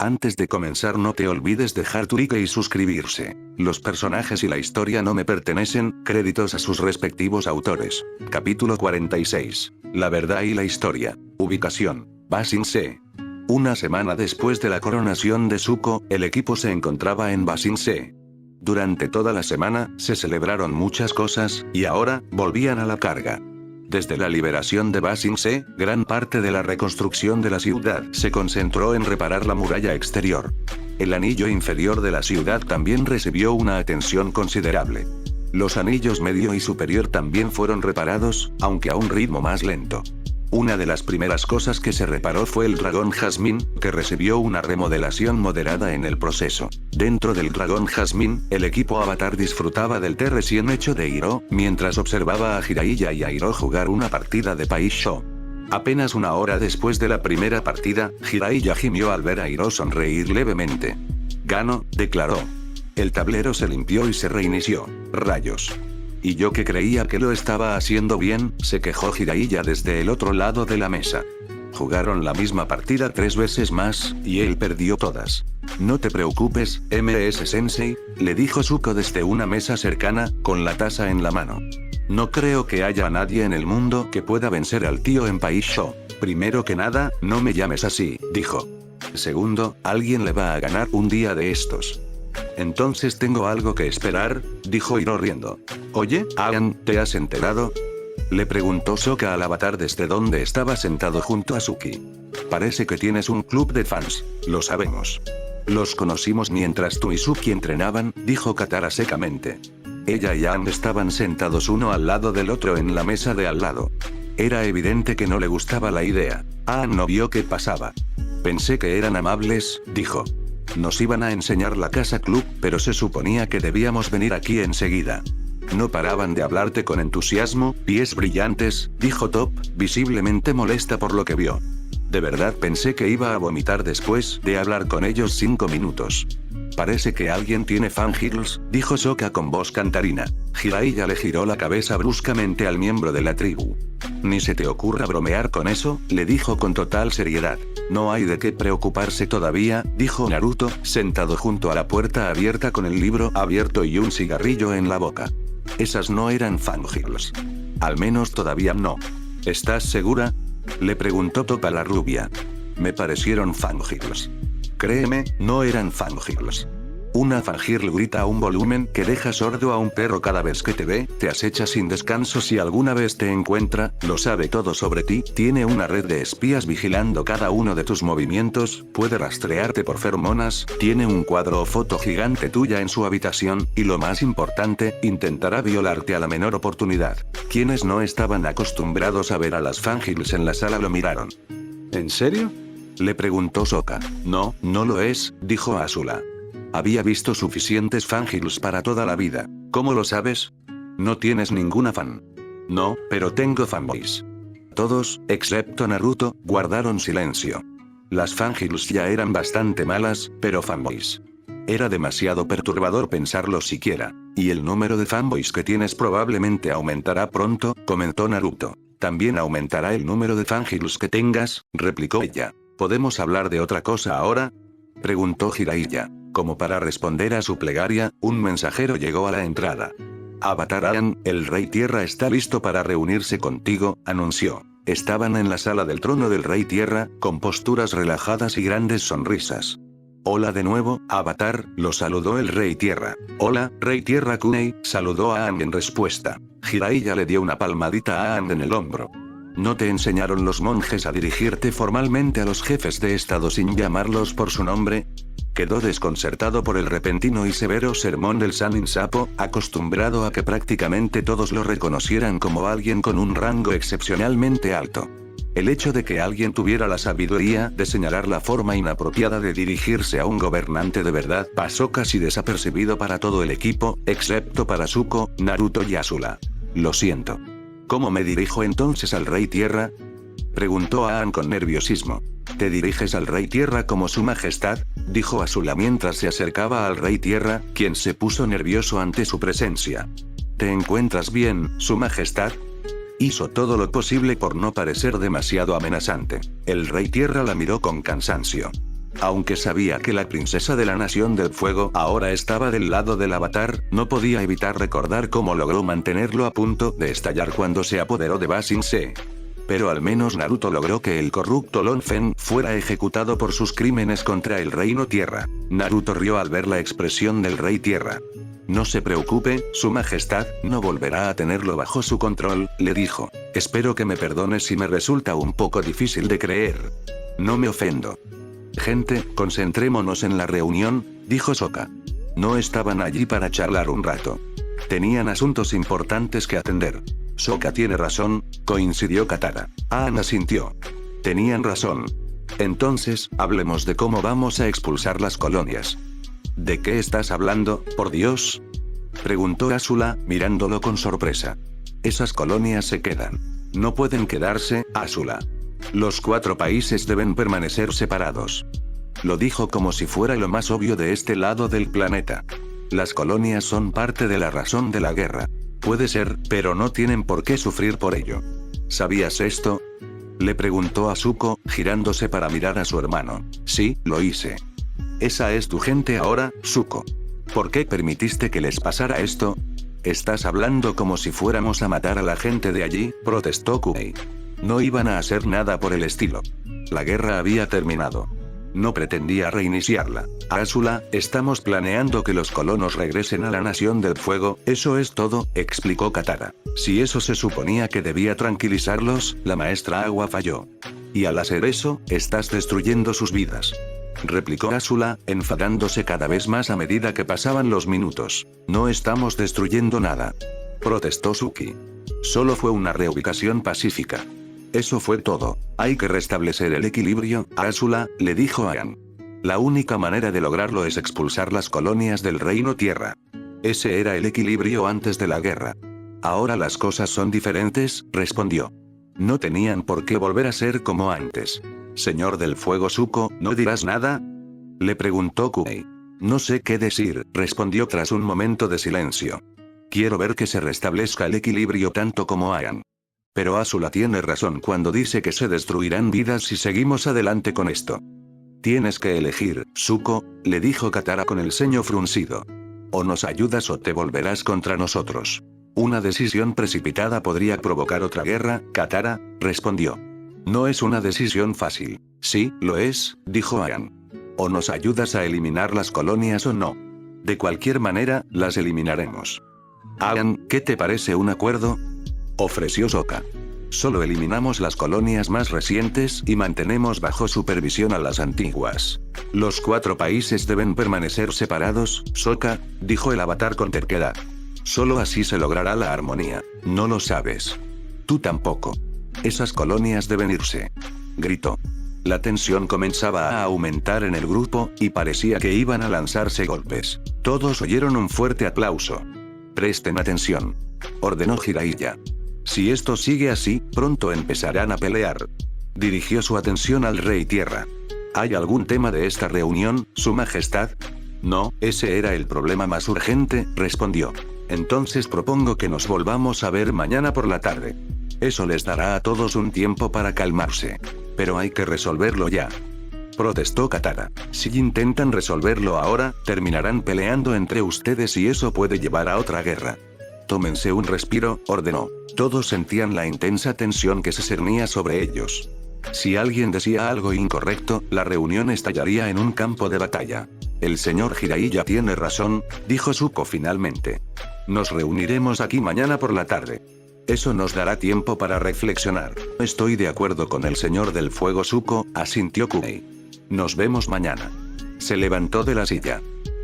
Antes de comenzar no te olvides dejar tu like y suscribirse. Los personajes y la historia no me pertenecen, créditos a sus respectivos autores. Capítulo 46. La verdad y la historia. Ubicación: Ba Sing Se. Una semana después de la coronación de Zuko, el equipo se encontraba en Ba Sing Se. Durante toda la semana, se celebraron muchas cosas, y ahora, volvían a la carga. Desde la liberación de Ba Sing Se, gran parte de la reconstrucción de la ciudad se concentró en reparar la muralla exterior. El anillo inferior de la ciudad también recibió una atención considerable. Los anillos medio y superior también fueron reparados, aunque a un ritmo más lento. Una de las primeras cosas que se reparó fue el dragón Jasmine, que recibió una remodelación moderada en el proceso. Dentro del dragón Jasmine, el equipo Avatar disfrutaba del té recién hecho de Iroh, mientras observaba a Jiraiya y a Iroh jugar una partida de Pai Sho. Apenas una hora después de la primera partida, Jiraiya gimió al ver a Iroh sonreír levemente. «Gano», declaró. El tablero se limpió y se reinició. «Rayos. Y yo que creía que lo estaba haciendo bien», se quejó Jiraiya desde el otro lado de la mesa. Jugaron la misma partida 3 veces más, y él perdió todas. «No te preocupes, MS Sensei», le dijo Zuko desde una mesa cercana, con la taza en la mano. «No creo que haya nadie en el mundo que pueda vencer al tío en Pai Sho. Primero que nada, no me llames así», dijo. «Segundo, alguien le va a ganar un día de estos». «Entonces tengo algo que esperar», dijo Iroh riendo. «Oye, Aang, ¿te has enterado?», le preguntó Sokka al Avatar desde donde estaba sentado junto a Suki. «Parece que tienes un club de fans». «Lo sabemos. Los conocimos mientras tú y Suki entrenaban», dijo Katara secamente. Ella y Aang estaban sentados uno al lado del otro en la mesa de al lado. Era evidente que no le gustaba la idea. Aang no vio qué pasaba. «Pensé que eran amables», dijo. «Nos iban a enseñar la casa club, pero se suponía que debíamos venir aquí enseguida». «No paraban de hablarte con entusiasmo, pies brillantes», dijo Top, visiblemente molesta por lo que vio. «De verdad pensé que iba a vomitar después de hablar con ellos 5 minutos». «Parece que alguien tiene fangirls», dijo Sokka con voz cantarina. Jiraiya le giró la cabeza bruscamente al miembro de la tribu. «Ni se te ocurra bromear con eso», le dijo con total seriedad. «No hay de qué preocuparse todavía», dijo Naruto, sentado junto a la puerta abierta con el libro abierto y un cigarrillo en la boca. «Esas no eran fangirls. Al menos todavía no». «¿Estás segura?», le preguntó Top a la rubia. «Me parecieron fangirls». «Créeme, no eran fangirls». «Una fangirl grita a un volumen que deja sordo a un perro cada vez que te ve, te acecha sin descanso si alguna vez te encuentra, lo sabe todo sobre ti, tiene una red de espías vigilando cada uno de tus movimientos, puede rastrearte por feromonas, tiene un cuadro o foto gigante tuya en su habitación, y lo más importante, intentará violarte a la menor oportunidad». Quienes no estaban acostumbrados a ver a las fangirls en la sala lo miraron. «¿En serio?», le preguntó Sokka. «No, no lo es», dijo Azula. «Había visto suficientes fangirls para toda la vida». «¿Cómo lo sabes?». «¿No tienes ninguna fan?». «No, pero tengo fanboys». Todos, excepto Naruto, guardaron silencio. Las fangirls ya eran bastante malas, pero fanboys. Era demasiado perturbador pensarlo siquiera. «Y el número de fanboys que tienes probablemente aumentará pronto», comentó Naruto. «También aumentará el número de fangirls que tengas», replicó ella. «¿Podemos hablar de otra cosa ahora?», preguntó Jiraiya. Como para responder a su plegaria, un mensajero llegó a la entrada. «Avatar Aang, el Rey Tierra está listo para reunirse contigo», anunció. Estaban en la sala del trono del Rey Tierra, con posturas relajadas y grandes sonrisas. «Hola de nuevo, Avatar», lo saludó el Rey Tierra. «Hola, Rey Tierra Kunei», saludó a Aang en respuesta. Jiraiya le dio una palmadita a Aang en el hombro. «¿No te enseñaron los monjes a dirigirte formalmente a los jefes de estado sin llamarlos por su nombre?». Quedó desconcertado por el repentino y severo sermón del Sannin Sapo, acostumbrado a que prácticamente todos lo reconocieran como alguien con un rango excepcionalmente alto. El hecho de que alguien tuviera la sabiduría de señalar la forma inapropiada de dirigirse a un gobernante de verdad pasó casi desapercibido para todo el equipo, excepto para Zuko, Naruto y Azula. «Lo siento. ¿Cómo me dirijo entonces al Rey Tierra?», preguntó Aang con nerviosismo. «Te diriges al Rey Tierra como su majestad», dijo Azula mientras se acercaba al Rey Tierra, quien se puso nervioso ante su presencia. «¿Te encuentras bien, su majestad?». Hizo todo lo posible por no parecer demasiado amenazante. El Rey Tierra la miró con cansancio. Aunque sabía que la princesa de la Nación del Fuego ahora estaba del lado del avatar, no podía evitar recordar cómo logró mantenerlo a punto de estallar cuando se apoderó de Ba Sing Se. Pero al menos Naruto logró que el corrupto Long Fen fuera ejecutado por sus crímenes contra el Reino Tierra. Naruto rió al ver la expresión del Rey Tierra. No se preocupe, Su Majestad no volverá a tenerlo bajo su control, le dijo. Espero que me perdone si me resulta un poco difícil de creer. No me ofendo. Gente, concentrémonos en la reunión, dijo Sokka. No estaban allí para charlar un rato. Tenían asuntos importantes que atender. Sokka tiene razón, coincidió Katara. Aang asintió. Tenían razón. Entonces, hablemos de cómo vamos a expulsar las colonias. ¿De qué estás hablando, por Dios? Preguntó Azula, mirándolo con sorpresa. Esas colonias se quedan. No pueden quedarse, Azula. Los 4 países deben permanecer separados. Lo dijo como si fuera lo más obvio de este lado del planeta. Las colonias son parte de la razón de la guerra. Puede ser, pero no tienen por qué sufrir por ello. ¿Sabías esto? Le preguntó a Zuko, girándose para mirar a su hermano. Sí, lo hice. Esa es tu gente ahora, Zuko. ¿Por qué permitiste que les pasara esto? Estás hablando como si fuéramos a matar a la gente de allí, protestó Kuei. No iban a hacer nada por el estilo. La guerra había terminado. No pretendía reiniciarla. Azula, estamos planeando que los colonos regresen a la Nación del Fuego, eso es todo, explicó Katara. Si eso se suponía que debía tranquilizarlos, la maestra Agua falló. Y al hacer eso, estás destruyendo sus vidas. Replicó Azula, enfadándose cada vez más a medida que pasaban los minutos. No estamos destruyendo nada. Protestó Suki. Solo fue una reubicación pacífica. Eso fue todo. Hay que restablecer el equilibrio, Azula, le dijo Aang. La única manera de lograrlo es expulsar las colonias del Reino Tierra. Ese era el equilibrio antes de la guerra. Ahora las cosas son diferentes, respondió. No tenían por qué volver a ser como antes. Señor del Fuego Zuko, ¿no dirás nada? Le preguntó Kuei. No sé qué decir, respondió tras un momento de silencio. Quiero ver que se restablezca el equilibrio tanto como Aang. Pero Azula tiene razón cuando dice que se destruirán vidas si seguimos adelante con esto. Tienes que elegir, Zuko, le dijo Katara con el ceño fruncido. O nos ayudas o te volverás contra nosotros. Una decisión precipitada podría provocar otra guerra, Katara, respondió. No es una decisión fácil. Sí, lo es, dijo Aang. O nos ayudas a eliminar las colonias o no. De cualquier manera, las eliminaremos. Aang, ¿qué te parece un acuerdo? Ofreció Sokka. Solo eliminamos las colonias más recientes y mantenemos bajo supervisión a las antiguas. Los 4 países deben permanecer separados, Sokka, dijo el avatar con terquedad. Solo así se logrará la armonía. No lo sabes. Tú tampoco. Esas colonias deben irse. Gritó. La tensión comenzaba a aumentar en el grupo, y parecía que iban a lanzarse golpes. Todos oyeron un fuerte aplauso. Presten atención. Ordenó Jiraiya. Si esto sigue así, pronto empezarán a pelear. Dirigió su atención al Rey Tierra. ¿Hay algún tema de esta reunión, Su Majestad? No, ese era el problema más urgente, respondió. Entonces propongo que nos volvamos a ver mañana por la tarde. Eso les dará a todos un tiempo para calmarse. Pero hay que resolverlo ya. Protestó Katara. Si intentan resolverlo ahora, terminarán peleando entre ustedes y eso puede llevar a otra guerra. Tómense un respiro, ordenó. Todos sentían la intensa tensión que se cernía sobre ellos. Si alguien decía algo incorrecto, la reunión estallaría en un campo de batalla. El señor Jiraiya tiene razón, dijo Zuko finalmente. Nos reuniremos aquí mañana por la tarde. Eso nos dará tiempo para reflexionar. Estoy de acuerdo con el señor del fuego Zuko, asintió Kuei. Nos vemos mañana. Se levantó de la silla.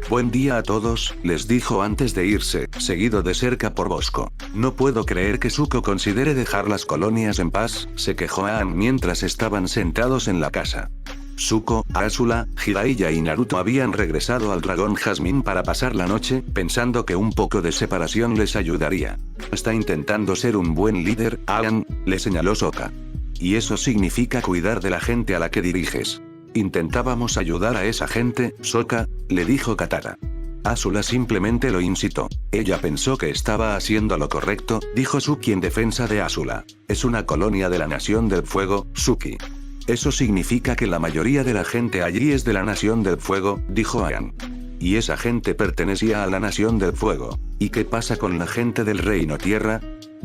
Buen día a todos, les dijo antes de irse, seguido de cerca por Bosco. No puedo creer que Zuko considere dejar las colonias en paz, se quejó Aang mientras estaban sentados en la casa. Zuko, Azula, Jiraiya y Naruto habían regresado al dragón Jasmine para pasar la noche, pensando que un poco de separación les ayudaría. Está intentando ser un buen líder, Aang, le señaló Sokka. Y eso significa cuidar de la gente a la que diriges. Intentábamos ayudar a esa gente, Sokka, le dijo Katara. Azula simplemente lo incitó. Ella pensó que estaba haciendo lo correcto, dijo Suki en defensa de Azula. Es una colonia de la Nación del Fuego, Suki. Eso significa que la mayoría de la gente allí es de la Nación del Fuego, dijo Ian. Y esa gente pertenecía a la Nación del Fuego. ¿Y qué pasa con la gente del Reino Tierra?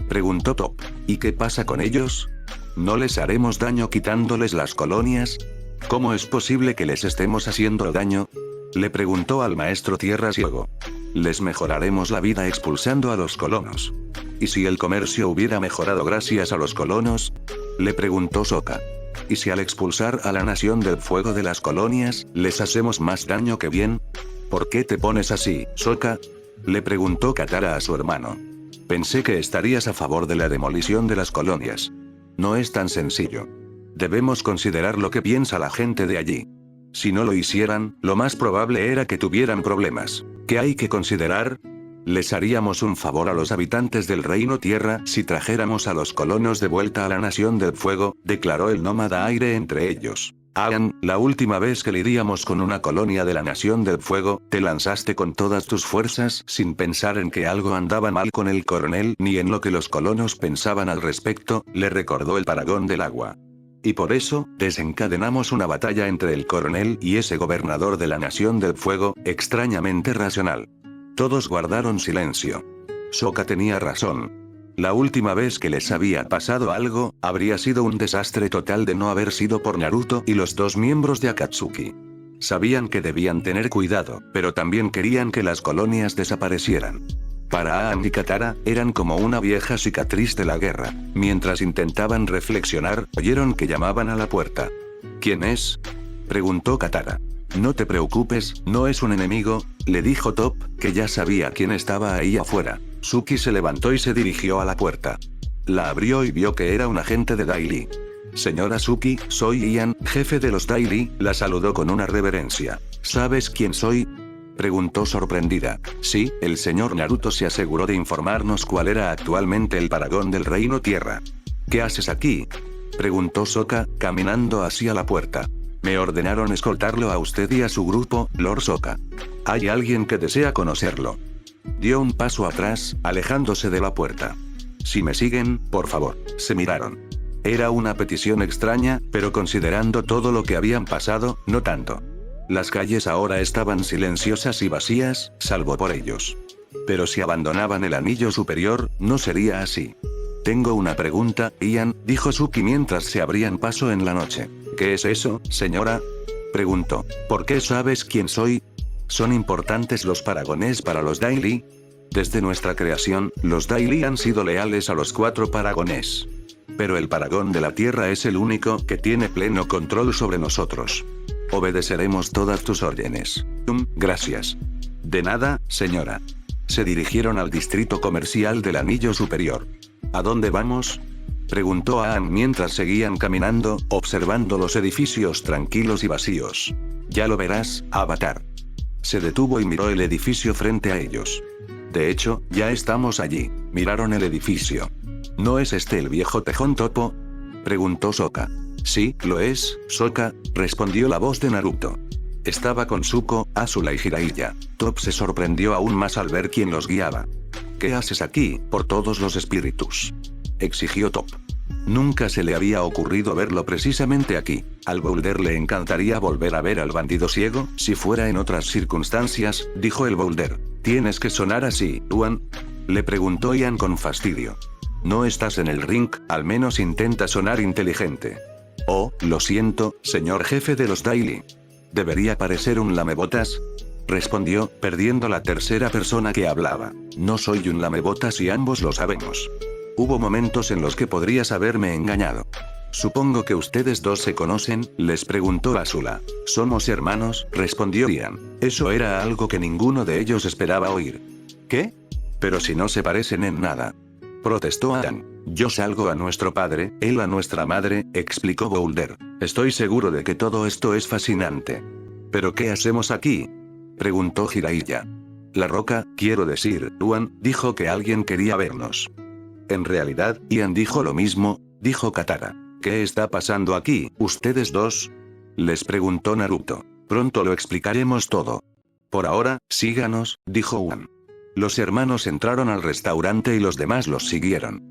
Preguntó Top. ¿Y qué pasa con ellos? ¿No les haremos daño quitándoles las colonias? ¿Cómo es posible que les estemos haciendo daño? Le preguntó al maestro Tierra Ciego. Les mejoraremos la vida expulsando a los colonos. ¿Y si el comercio hubiera mejorado gracias a los colonos? Le preguntó Sokka. ¿Y si al expulsar a la Nación del Fuego de las colonias, les hacemos más daño que bien? ¿Por qué te pones así, Sokka? Le preguntó Katara a su hermano. Pensé que estarías a favor de la demolición de las colonias. No es tan sencillo. Debemos considerar lo que piensa la gente de allí. Si no lo hicieran, lo más probable era que tuvieran problemas. ¿Qué hay que considerar? Les haríamos un favor a los habitantes del Reino Tierra si trajéramos a los colonos de vuelta a la Nación del Fuego, declaró el nómada aire entre ellos. Aang, la última vez que lidiamos con una colonia de la Nación del Fuego, te lanzaste con todas tus fuerzas sin pensar en que algo andaba mal con el coronel ni en lo que los colonos pensaban al respecto, le recordó el Paragón del Agua. Y por eso, desencadenamos una batalla entre el coronel y ese gobernador de la Nación del Fuego, extrañamente racional. Todos guardaron silencio. Sokka tenía razón. La última vez que les había pasado algo, habría sido un desastre total de no haber sido por Naruto y los dos miembros de Akatsuki. Sabían que debían tener cuidado, pero también querían que las colonias desaparecieran. Para Aang y Katara, eran como una vieja cicatriz de la guerra. Mientras intentaban reflexionar, oyeron que llamaban a la puerta. ¿Quién es? Preguntó Katara. No te preocupes, no es un enemigo, le dijo Top, que ya sabía quién estaba ahí afuera. Suki se levantó y se dirigió a la puerta. La abrió y vio que era un agente de Dai Li. Señora Suki, soy Ian, jefe de los Dai Li, la saludó con una reverencia. ¿Sabes quién soy? Preguntó sorprendida. Sí, el señor Naruto se aseguró de informarnos cuál era actualmente el Paragón del Reino Tierra. ¿Qué haces aquí? Preguntó Sokka, caminando hacia la puerta. Me ordenaron escoltarlo a usted y a su grupo, Lord Sokka. Hay alguien que desea conocerlo. Dio un paso atrás, alejándose de la puerta. Si me siguen, por favor. Se miraron. Era una petición extraña, pero considerando todo lo que habían pasado, no tanto. Las calles ahora estaban silenciosas y vacías, salvo por ellos. Pero si abandonaban el anillo superior, no sería así. Tengo una pregunta, Ian, dijo Suki mientras se abrían paso en la noche. ¿Qué es eso, señora? Preguntó. ¿Por qué sabes quién soy? ¿Son importantes los paragones para los Dai Li? Desde nuestra creación, los Dai Li han sido leales a los 4 paragones. Pero el Paragón de la Tierra es el único que tiene pleno control sobre nosotros. Obedeceremos todas tus órdenes. Gracias. De nada, señora. Se dirigieron al distrito comercial del Anillo Superior. ¿A dónde vamos? Preguntó Aang mientras seguían caminando, observando los edificios tranquilos y vacíos. Ya lo verás, Avatar. Se detuvo y miró el edificio frente a ellos. De hecho, ya estamos allí. Miraron el edificio. ¿No es este el viejo tejón topo? Preguntó Sokka. Sí, lo es, Sokka, respondió la voz de Naruto. Estaba con Zuko, Azula y Jiraiya. Top se sorprendió aún más al ver quién los guiaba. ¿Qué haces aquí, por todos los espíritus? Exigió Top. Nunca se le había ocurrido verlo precisamente aquí. Al Boulder le encantaría volver a ver al bandido ciego, si fuera en otras circunstancias, dijo el Boulder. ¿Tienes que sonar así, Tuan? Le preguntó Ian con fastidio. No estás en el ring, al menos intenta sonar inteligente. Oh, lo siento, señor jefe de los Dai Li. ¿Debería parecer un lamebotas? Respondió, perdiendo la tercera persona que hablaba. No soy un lamebotas y ambos lo sabemos. Hubo momentos en los que podrías haberme engañado. Supongo que ustedes dos se conocen, les preguntó Azula. Somos hermanos, respondió Ian. Eso era algo que ninguno de ellos esperaba oír. ¿Qué? Pero si no se parecen en nada. Protestó Aang. Yo salgo a nuestro padre, él a nuestra madre, explicó Boulder. Estoy seguro de que todo esto es fascinante. ¿Pero qué hacemos aquí? Preguntó Jiraiya. La Roca, quiero decir, Tuan, dijo que alguien quería vernos. En realidad, Ian dijo lo mismo, dijo Katara. ¿Qué está pasando aquí, ustedes dos? Les preguntó Naruto. Pronto lo explicaremos todo. Por ahora, síganos, dijo Uan. Los hermanos entraron al restaurante y los demás los siguieron.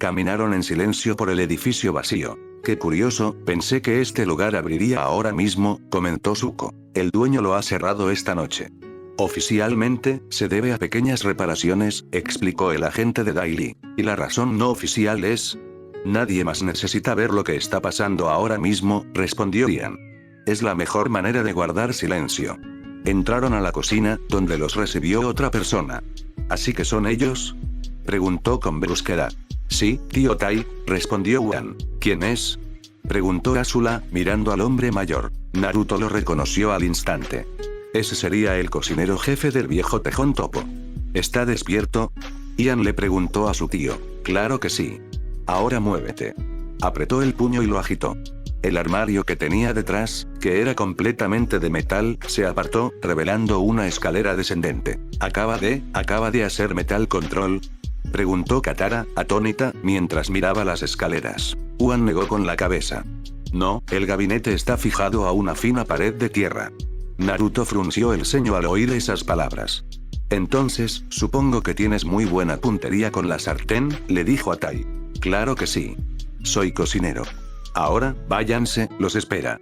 Caminaron en silencio por el edificio vacío. Qué curioso, pensé que este lugar abriría ahora mismo, comentó Zuko. El dueño lo ha cerrado esta noche. Oficialmente, se debe a pequeñas reparaciones, explicó el agente de Daily. Y la razón no oficial es... Nadie más necesita ver lo que está pasando ahora mismo, respondió Ian. Es la mejor manera de guardar silencio. Entraron a la cocina, donde los recibió otra persona. ¿Así que son ellos? Preguntó con brusquedad. Sí, tío Tai, respondió Wan. ¿Quién es? Preguntó Azula, mirando al hombre mayor. Naruto lo reconoció al instante. Ese sería el cocinero jefe del viejo tejón topo. ¿Está despierto? Ian le preguntó a su tío. Claro que sí. Ahora muévete. Apretó el puño y lo agitó. El armario que tenía detrás, que era completamente de metal, se apartó, revelando una escalera descendente. ¿Acaba de hacer Metal Control? Preguntó Katara, atónita, mientras miraba las escaleras. Wan negó con la cabeza. No, el gabinete está fijado a una fina pared de tierra. Naruto frunció el ceño al oír esas palabras. Entonces, supongo que tienes muy buena puntería con la sartén, le dijo a Tai. Claro que sí. Soy cocinero. Ahora, váyanse, los espera.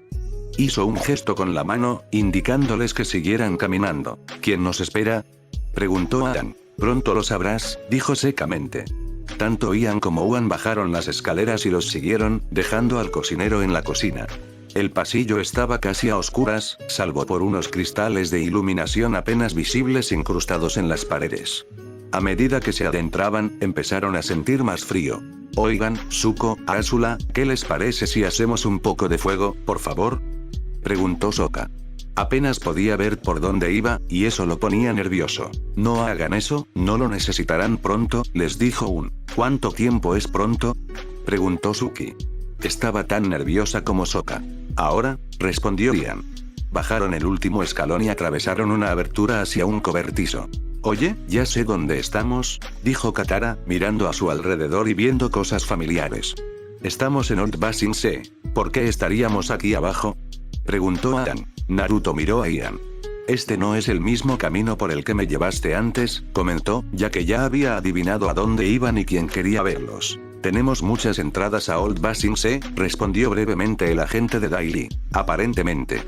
Hizo un gesto con la mano, indicándoles que siguieran caminando. ¿Quién nos espera? Preguntó Adam. Pronto lo sabrás, dijo secamente. Tanto Ian como Wan bajaron las escaleras y los siguieron, dejando al cocinero en la cocina. El pasillo estaba casi a oscuras, salvo por unos cristales de iluminación apenas visibles incrustados en las paredes. A medida que se adentraban, empezaron a sentir más frío. Oigan, Zuko, Azula, ¿qué les parece si hacemos un poco de fuego, por favor? Preguntó Sokka. Apenas podía ver por dónde iba, y eso lo ponía nervioso. No hagan eso, no lo necesitarán pronto, les dijo un. ¿Cuánto tiempo es pronto? Preguntó Suki. Estaba tan nerviosa como Sokka. Ahora, respondió Ian. Bajaron el último escalón y atravesaron una abertura hacia un cobertizo. Oye, ya sé dónde estamos, dijo Katara, mirando a su alrededor y viendo cosas familiares. Estamos en Old Basin C. ¿Por qué estaríamos aquí abajo? Preguntó Adam. Naruto miró a Ian. Este no es el mismo camino por el que me llevaste antes, comentó, ya que ya había adivinado a dónde iban y quién quería verlos. Tenemos muchas entradas a Old Basin C, respondió brevemente el agente de Daily. Aparentemente.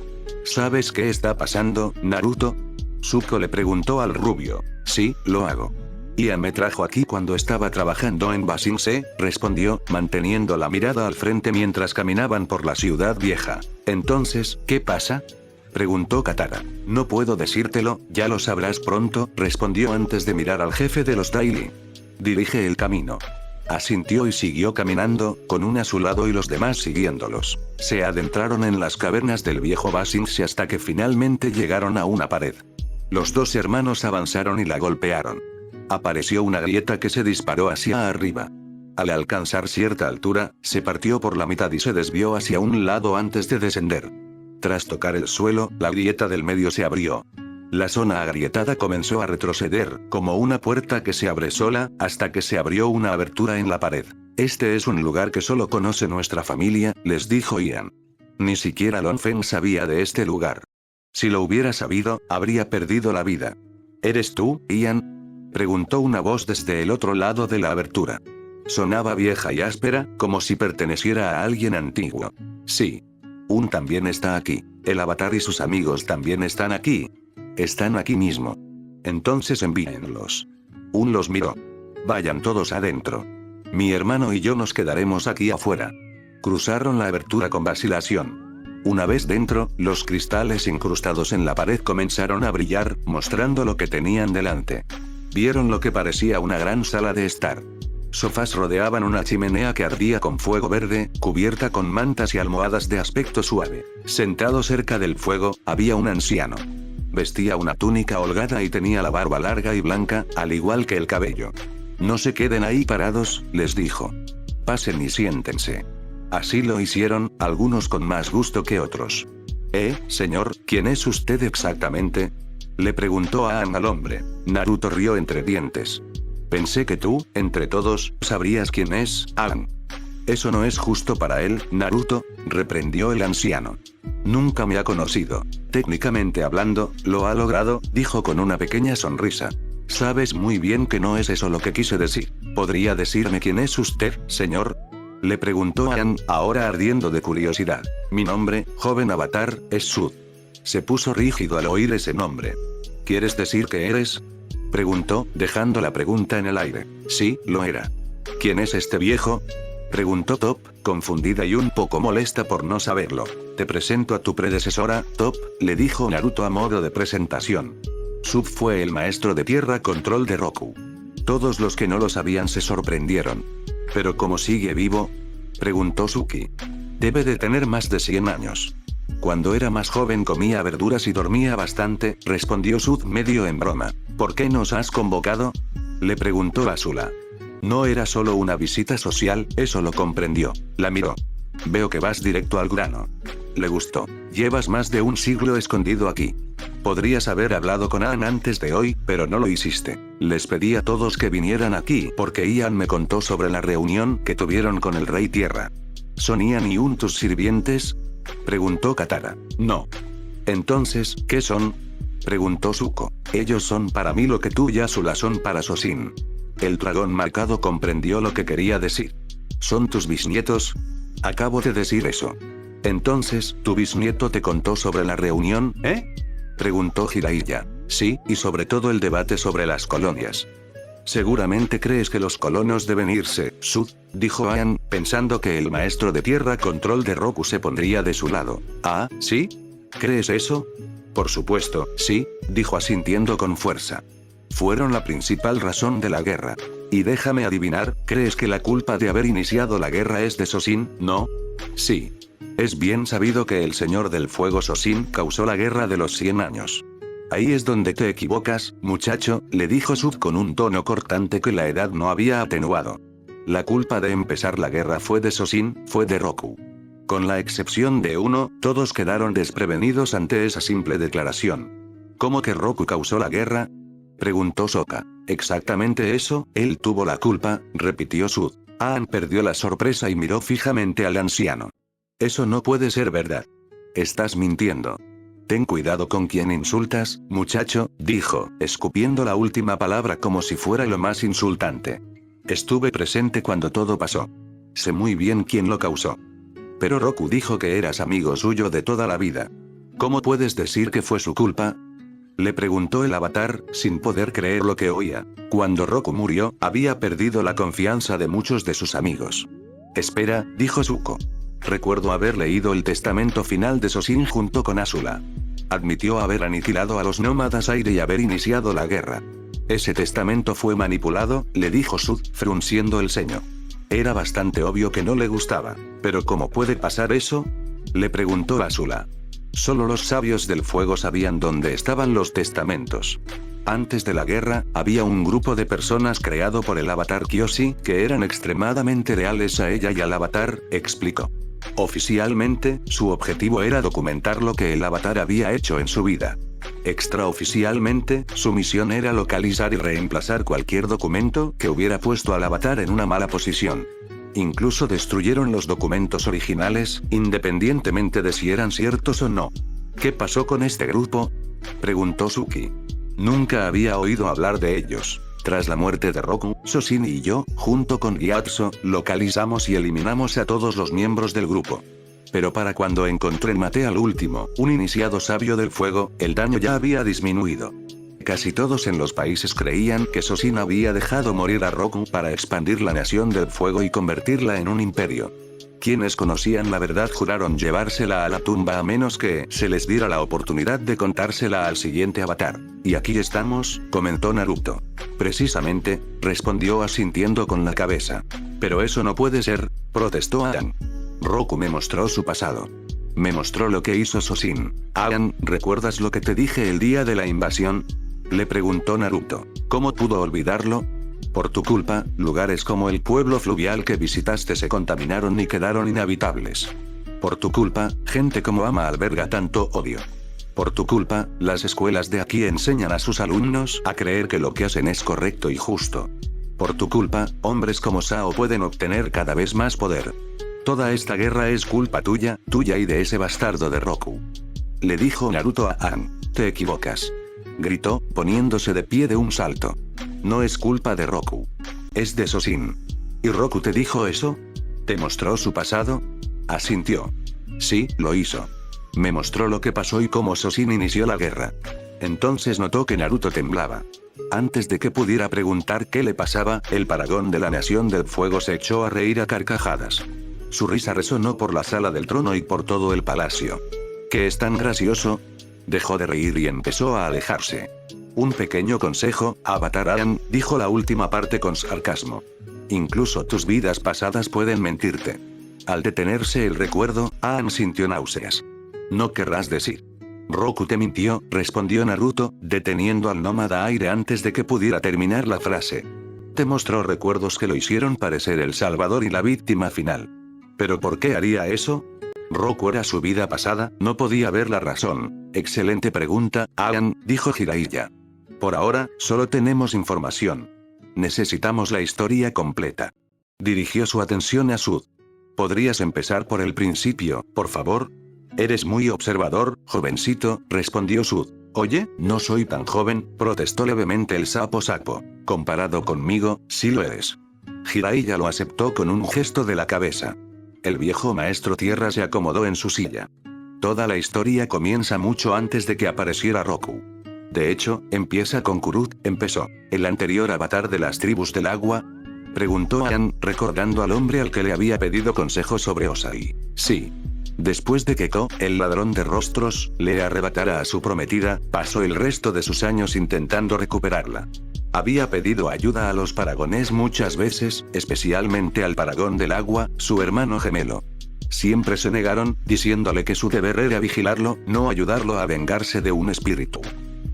¿Sabes qué está pasando, Naruto? Zuko le preguntó al rubio. Sí, lo hago. Ian me trajo aquí cuando estaba trabajando en Basin C, respondió, manteniendo la mirada al frente mientras caminaban por la ciudad vieja. Entonces, ¿qué pasa? Preguntó Katara. No puedo decírtelo, ya lo sabrás pronto, respondió antes de mirar al jefe de los Daily. Dirige el camino. Asintió y siguió caminando, con uno a su lado y los demás siguiéndolos. Se adentraron en las cavernas del viejo Basin C hasta que finalmente llegaron a una pared. Los dos hermanos avanzaron y la golpearon. Apareció una grieta que se disparó hacia arriba. Al alcanzar cierta altura, se partió por la mitad y se desvió hacia un lado antes de descender. Tras tocar el suelo, la grieta del medio se abrió. La zona agrietada comenzó a retroceder, como una puerta que se abre sola, hasta que se abrió una abertura en la pared. Este es un lugar que solo conoce nuestra familia, les dijo Ian. Ni siquiera Long Feng sabía de este lugar. Si lo hubiera sabido, habría perdido la vida. ¿Eres tú, Ian? Preguntó una voz desde el otro lado de la abertura. Sonaba vieja y áspera, como si perteneciera a alguien antiguo. Sí. Un también está aquí. El Avatar y sus amigos también están aquí. Están aquí mismo. Entonces envíenlos. Un los miró. Vayan todos adentro. Mi hermano y yo nos quedaremos aquí afuera. Cruzaron la abertura con vacilación. Una vez dentro, los cristales incrustados en la pared comenzaron a brillar, mostrando lo que tenían delante. Vieron lo que parecía una gran sala de estar. Sofás rodeaban una chimenea que ardía con fuego verde, cubierta con mantas y almohadas de aspecto suave. Sentado cerca del fuego, había un anciano. Vestía una túnica holgada y tenía la barba larga y blanca, al igual que el cabello. No se queden ahí parados, les dijo. Pasen y siéntense. Así lo hicieron, algunos con más gusto que otros. Señor, ¿quién es usted exactamente? Le preguntó Aang al hombre. Naruto rió entre dientes. Pensé que tú, entre todos, sabrías quién es, Aang. Eso no es justo para él, Naruto, reprendió el anciano. Nunca me ha conocido. Técnicamente hablando, lo ha logrado, dijo con una pequeña sonrisa. Sabes muy bien que no es eso lo que quise decir. ¿Podría decirme quién es usted, señor? Le preguntó Aang, ahora ardiendo de curiosidad. Mi nombre, joven avatar, es Sud. Se puso rígido al oír ese nombre. ¿Quieres decir que eres? Preguntó, dejando la pregunta en el aire. Sí, lo era. ¿Quién es este viejo? Preguntó Top, confundida y un poco molesta por no saberlo. Te presento a tu predecesora, Top, le dijo Naruto a modo de presentación. Sub fue el maestro de tierra control de Roku. Todos los que no lo sabían se sorprendieron. ¿Pero cómo sigue vivo? Preguntó Suki. Debe de tener más de 100 años. Cuando era más joven comía verduras y dormía bastante, respondió Sud medio en broma. ¿Por qué nos has convocado? Le preguntó Azula. No era solo una visita social, eso lo comprendió. La miró. Veo que vas directo al grano. Le gustó. Llevas más de un siglo escondido aquí. Podrías haber hablado con Aang antes de hoy, pero no lo hiciste. Les pedí a todos que vinieran aquí porque Ian me contó sobre la reunión que tuvieron con el Rey Tierra. ¿Son Ian y Un tus sirvientes? Preguntó Katara. No. Entonces, ¿qué son? Preguntó Zuko. Ellos son para mí lo que tú y Azula son para Sosin. El dragón marcado comprendió lo que quería decir. ¿Son tus bisnietos? Acabo de decir eso. Entonces, ¿tu bisnieto te contó sobre la reunión, Preguntó Jiraiya. Sí, y sobre todo el debate sobre las colonias. Seguramente crees que los colonos deben irse, Sud, dijo Aang, pensando que el maestro de tierra control de Roku se pondría de su lado. Ah, ¿sí? ¿Crees eso? Por supuesto, sí, dijo asintiendo con fuerza. Fueron la principal razón de la guerra. Y déjame adivinar, ¿crees que la culpa de haber iniciado la guerra es de Sosin, no? Sí. Es bien sabido que el Señor del Fuego Sosin causó la guerra de los 100 años. Ahí es donde te equivocas, muchacho, le dijo Sud con un tono cortante que la edad no había atenuado. La culpa de empezar la guerra fue de Sosin, fue de Roku. Con la excepción de uno, todos quedaron desprevenidos ante esa simple declaración. ¿Cómo que Roku causó la guerra? Preguntó Sokka. Exactamente eso, él tuvo la culpa, repitió Sud. Aang perdió la sorpresa y miró fijamente al anciano. Eso no puede ser verdad. Estás mintiendo. Ten cuidado con quien insultas, muchacho, dijo, escupiendo la última palabra como si fuera lo más insultante. Estuve presente cuando todo pasó. Sé muy bien quién lo causó. Pero Roku dijo que eras amigo suyo de toda la vida. ¿Cómo puedes decir que fue su culpa? Le preguntó el avatar, sin poder creer lo que oía. Cuando Roku murió, había perdido la confianza de muchos de sus amigos. Espera, dijo Zuko. Recuerdo haber leído el testamento final de Sosin junto con Azula. Admitió haber aniquilado a los nómadas aire y haber iniciado la guerra. Ese testamento fue manipulado, le dijo Sud, frunciendo el ceño. Era bastante obvio que no le gustaba. ¿Pero cómo puede pasar eso? Le preguntó Azula. Solo los sabios del fuego sabían dónde estaban los testamentos. Antes de la guerra, había un grupo de personas creado por el avatar Kyoshi que eran extremadamente leales a ella y al avatar, explicó. Oficialmente, su objetivo era documentar lo que el avatar había hecho en su vida. Extraoficialmente, su misión era localizar y reemplazar cualquier documento que hubiera puesto al avatar en una mala posición. Incluso destruyeron los documentos originales, independientemente de si eran ciertos o no. ¿Qué pasó con este grupo? Preguntó Suki. Nunca había oído hablar de ellos. Tras la muerte de Roku, Sosin y yo, junto con Gyatso, localizamos y eliminamos a todos los miembros del grupo. Pero para cuando encontré y maté al último, un iniciado sabio del fuego, el daño ya había disminuido. Casi todos en los países creían que Sosin había dejado morir a Roku para expandir la nación del fuego y convertirla en un imperio. Quienes conocían la verdad juraron llevársela a la tumba a menos que se les diera la oportunidad de contársela al siguiente avatar. Y aquí estamos, comentó Naruto. Precisamente, respondió asintiendo con la cabeza. Pero eso no puede ser, protestó Aang. Roku me mostró su pasado. Me mostró lo que hizo Sosin. Aang, ¿recuerdas lo que te dije el día de la invasión? Le preguntó Naruto. ¿Cómo pudo olvidarlo? Por tu culpa, lugares como el pueblo fluvial que visitaste se contaminaron y quedaron inhabitables. Por tu culpa, gente como Ama alberga tanto odio. Por tu culpa, las escuelas de aquí enseñan a sus alumnos a creer que lo que hacen es correcto y justo. Por tu culpa, hombres como Sao pueden obtener cada vez más poder. Toda esta guerra es culpa tuya y de ese bastardo de Roku. Le dijo Naruto a Aang. Te equivocas. Gritó, poniéndose de pie de un salto. No es culpa de Roku. Es de Sosin. ¿Y Roku te dijo eso? ¿Te mostró su pasado? Asintió. Sí, lo hizo. Me mostró lo que pasó y cómo Sosin inició la guerra. Entonces notó que Naruto temblaba. Antes de que pudiera preguntar qué le pasaba, el Paragón de la Nación del Fuego se echó a reír a carcajadas. Su risa resonó por la sala del trono y por todo el palacio. ¿Qué es tan gracioso? Dejó de reír y empezó a alejarse. Un pequeño consejo, Avatar Aang, dijo la última parte con sarcasmo. Incluso tus vidas pasadas pueden mentirte. Al detenerse el recuerdo, Aang sintió náuseas. No querrás decir. Roku te mintió, respondió Naruto, deteniendo al nómada aire antes de que pudiera terminar la frase. Te mostró recuerdos que lo hicieron parecer el salvador y la víctima final. ¿Pero por qué haría eso? Roku era su vida pasada, no podía ver la razón. Excelente pregunta, Aang, dijo Jiraiya. Por ahora, solo tenemos información. Necesitamos la historia completa. Dirigió su atención a Sud. ¿Podrías empezar por el principio, por favor? Eres muy observador, jovencito, respondió Sud. Oye, no soy tan joven, protestó levemente el sapo Sapo. Comparado conmigo, sí lo eres. Jiraiya lo aceptó con un gesto de la cabeza. El viejo maestro tierra se acomodó en su silla. Toda la historia comienza mucho antes de que apareciera Roku. De hecho, empieza con Kuruk, empezó. ¿El anterior avatar de las tribus del agua? Preguntó Aang, recordando al hombre al que le había pedido consejo sobre Osai. Sí. Después de que Ko, el ladrón de rostros, le arrebatara a su prometida, pasó el resto de sus años intentando recuperarla. Había pedido ayuda a los paragones muchas veces, especialmente al paragón del agua, su hermano gemelo. Siempre se negaron, diciéndole que su deber era vigilarlo, no ayudarlo a vengarse de un espíritu.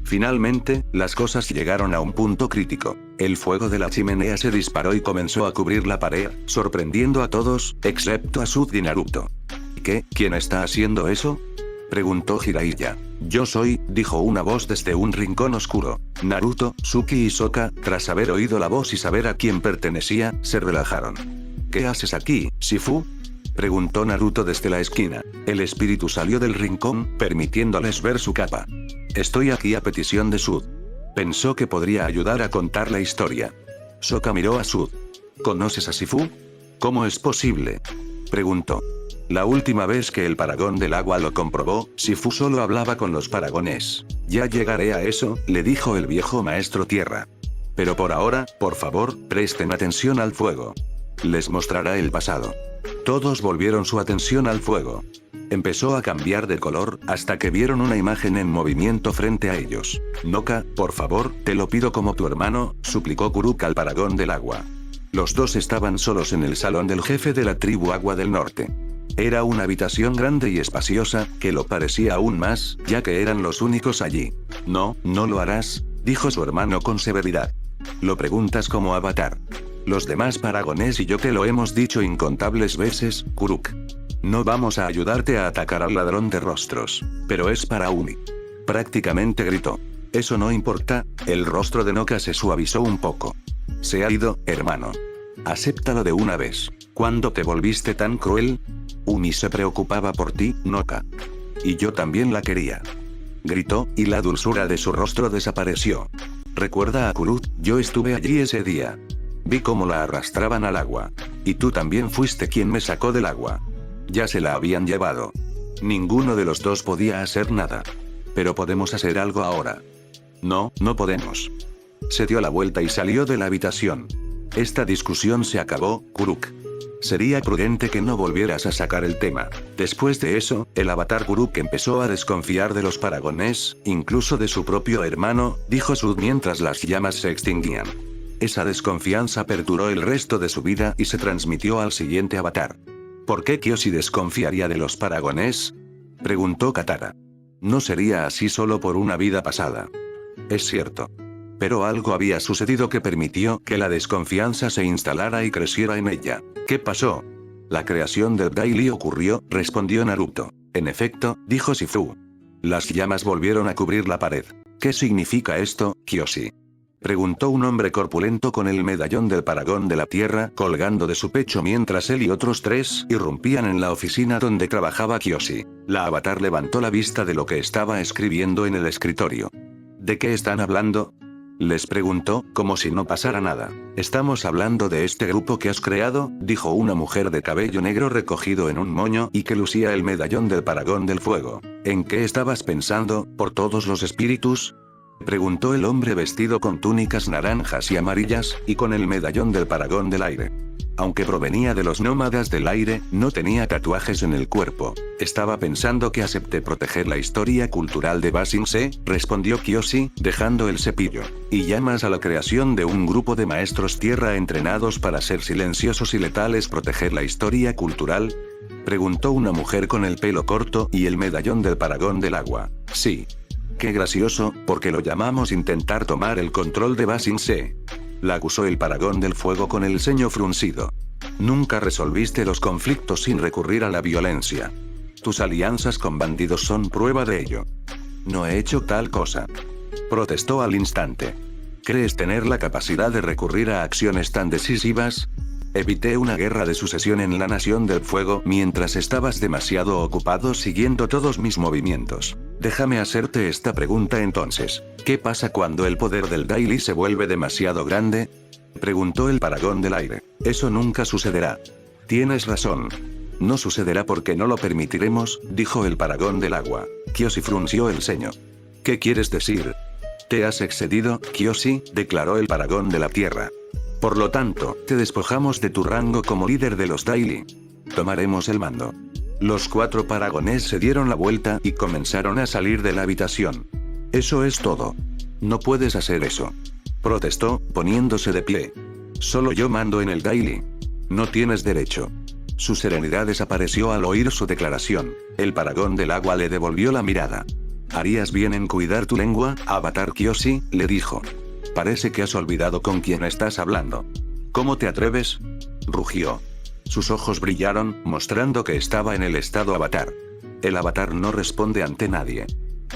Finalmente, las cosas llegaron a un punto crítico. El fuego de la chimenea se disparó y comenzó a cubrir la pared, sorprendiendo a todos, excepto a Sud y Naruto. ¿Qué? ¿Quién está haciendo eso? Preguntó Jiraiya. Yo soy, dijo una voz desde un rincón oscuro. Naruto, Suki y Sokka, tras haber oído la voz y saber a quién pertenecía, se relajaron. ¿Qué haces aquí, Shifu? Preguntó Naruto desde la esquina. El espíritu salió del rincón, permitiéndoles ver su capa. Estoy aquí a petición de Sud. Pensó que podría ayudar a contar la historia. Sokka miró a Sud. ¿Conoces a Shifu? ¿Cómo es posible? Preguntó. La última vez que el paragón del agua lo comprobó, Shifu solo hablaba con los paragones. Ya llegaré a eso, le dijo el viejo maestro tierra. Pero por ahora, por favor, presten atención al fuego. Les mostrará el pasado. Todos volvieron su atención al fuego. Empezó a cambiar de color, hasta que vieron una imagen en movimiento frente a ellos. Noka, por favor, te lo pido como tu hermano, suplicó Kuruk al paragón del agua. Los dos estaban solos en el salón del jefe de la tribu Agua del Norte. Era una habitación grande y espaciosa, que lo parecía aún más, ya que eran los únicos allí. No, no lo harás, dijo su hermano con severidad. Lo preguntas como avatar. Los demás paragones y yo te lo hemos dicho incontables veces, Kuruk. No vamos a ayudarte a atacar al ladrón de rostros. Pero es para Umi. Prácticamente gritó. Eso no importa, el rostro de Noka se suavizó un poco. Se ha ido, hermano. Acéptalo de una vez. ¿Cuándo te volviste tan cruel? Umi se preocupaba por ti, Noka. Y yo también la quería. Gritó, y la dulzura de su rostro desapareció. Recuerda a Kuruk, yo estuve allí ese día. Vi cómo la arrastraban al agua. Y tú también fuiste quien me sacó del agua. Ya se la habían llevado. Ninguno de los dos podía hacer nada. Pero podemos hacer algo ahora. No, no podemos. Se dio la vuelta y salió de la habitación. Esta discusión se acabó, Kuruk. Sería prudente que no volvieras a sacar el tema. Después de eso, el avatar Kuruk empezó a desconfiar de los paragones, incluso de su propio hermano, dijo Sud mientras las llamas se extinguían. Esa desconfianza perduró el resto de su vida y se transmitió al siguiente avatar. ¿Por qué Kyoshi desconfiaría de los paragones? Preguntó Katara. No sería así solo por una vida pasada. Es cierto. Pero algo había sucedido que permitió que la desconfianza se instalara y creciera en ella. ¿Qué pasó? La creación del Daily ocurrió, respondió Naruto. En efecto, dijo Shifu. Las llamas volvieron a cubrir la pared. ¿Qué significa esto, Kyoshi? Preguntó un hombre corpulento con el medallón del paragón de la tierra colgando de su pecho mientras él y otros tres irrumpían en la oficina donde trabajaba Kyoshi. La avatar levantó la vista de lo que estaba escribiendo en el escritorio. ¿De qué están hablando?, les preguntó, como si no pasara nada. Estamos hablando de este grupo que has creado, dijo una mujer de cabello negro recogido en un moño y que lucía el medallón del Paragón del Fuego. ¿En qué estabas pensando, por todos los espíritus?, preguntó el hombre vestido con túnicas naranjas y amarillas, y con el medallón del Paragón del Aire. Aunque provenía de los nómadas del aire, no tenía tatuajes en el cuerpo. Estaba pensando que acepté proteger la historia cultural de Ba Sing Se, respondió Kyoshi, dejando el cepillo. ¿Y llamas a la creación de un grupo de maestros tierra entrenados para ser silenciosos y letales proteger la historia cultural?, preguntó una mujer con el pelo corto y el medallón del Paragón del Agua. Sí. Qué gracioso, porque lo llamamos intentar tomar el control de Ba Sing Se, la acusó el Paragón del Fuego con el ceño fruncido. Nunca resolviste los conflictos sin recurrir a la violencia. Tus alianzas con bandidos son prueba de ello. No he hecho tal cosa, protestó al instante. ¿Crees tener la capacidad de recurrir a acciones tan decisivas? Evité una guerra de sucesión en la Nación del Fuego mientras estabas demasiado ocupado siguiendo todos mis movimientos. Déjame hacerte esta pregunta entonces. ¿Qué pasa cuando el poder del Daily se vuelve demasiado grande?, preguntó el Paragón del Aire. Eso nunca sucederá. Tienes razón. No sucederá porque no lo permitiremos, dijo el Paragón del Agua. Kyoshi frunció el ceño. ¿Qué quieres decir? Te has excedido, Kyoshi, declaró el Paragón de la Tierra. Por lo tanto, te despojamos de tu rango como líder de los Daily. Tomaremos el mando. Los 4 paragones se dieron la vuelta y comenzaron a salir de la habitación. Eso es todo. No puedes hacer eso, protestó, poniéndose de pie. Solo yo mando en el Daily. No tienes derecho. Su serenidad desapareció al oír su declaración. El Paragón del Agua le devolvió la mirada. Harías bien en cuidar tu lengua, Avatar Kyoshi, le dijo. Parece que has olvidado con quién estás hablando. ¿Cómo te atreves?, rugió. Sus ojos brillaron, mostrando que estaba en el estado Avatar. El Avatar no responde ante nadie.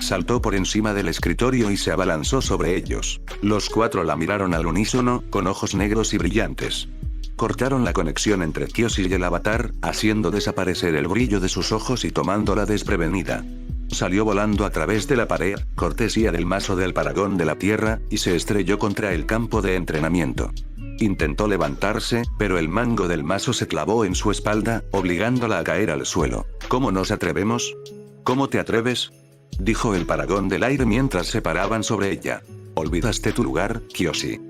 Saltó por encima del escritorio y se abalanzó sobre ellos. Los 4 la miraron al unísono, con ojos negros y brillantes. Cortaron la conexión entre Kyoshi y el Avatar, haciendo desaparecer el brillo de sus ojos y tomándola desprevenida. Salió volando a través de la pared, cortesía del mazo del Paragón de la Tierra, y se estrelló contra el campo de entrenamiento. Intentó levantarse, pero el mango del mazo se clavó en su espalda, obligándola a caer al suelo. ¿Cómo nos atrevemos? ¿Cómo te atreves?, dijo el Paragón del Aire mientras se paraban sobre ella. ¿Olvidaste tu lugar, Kyoshi?,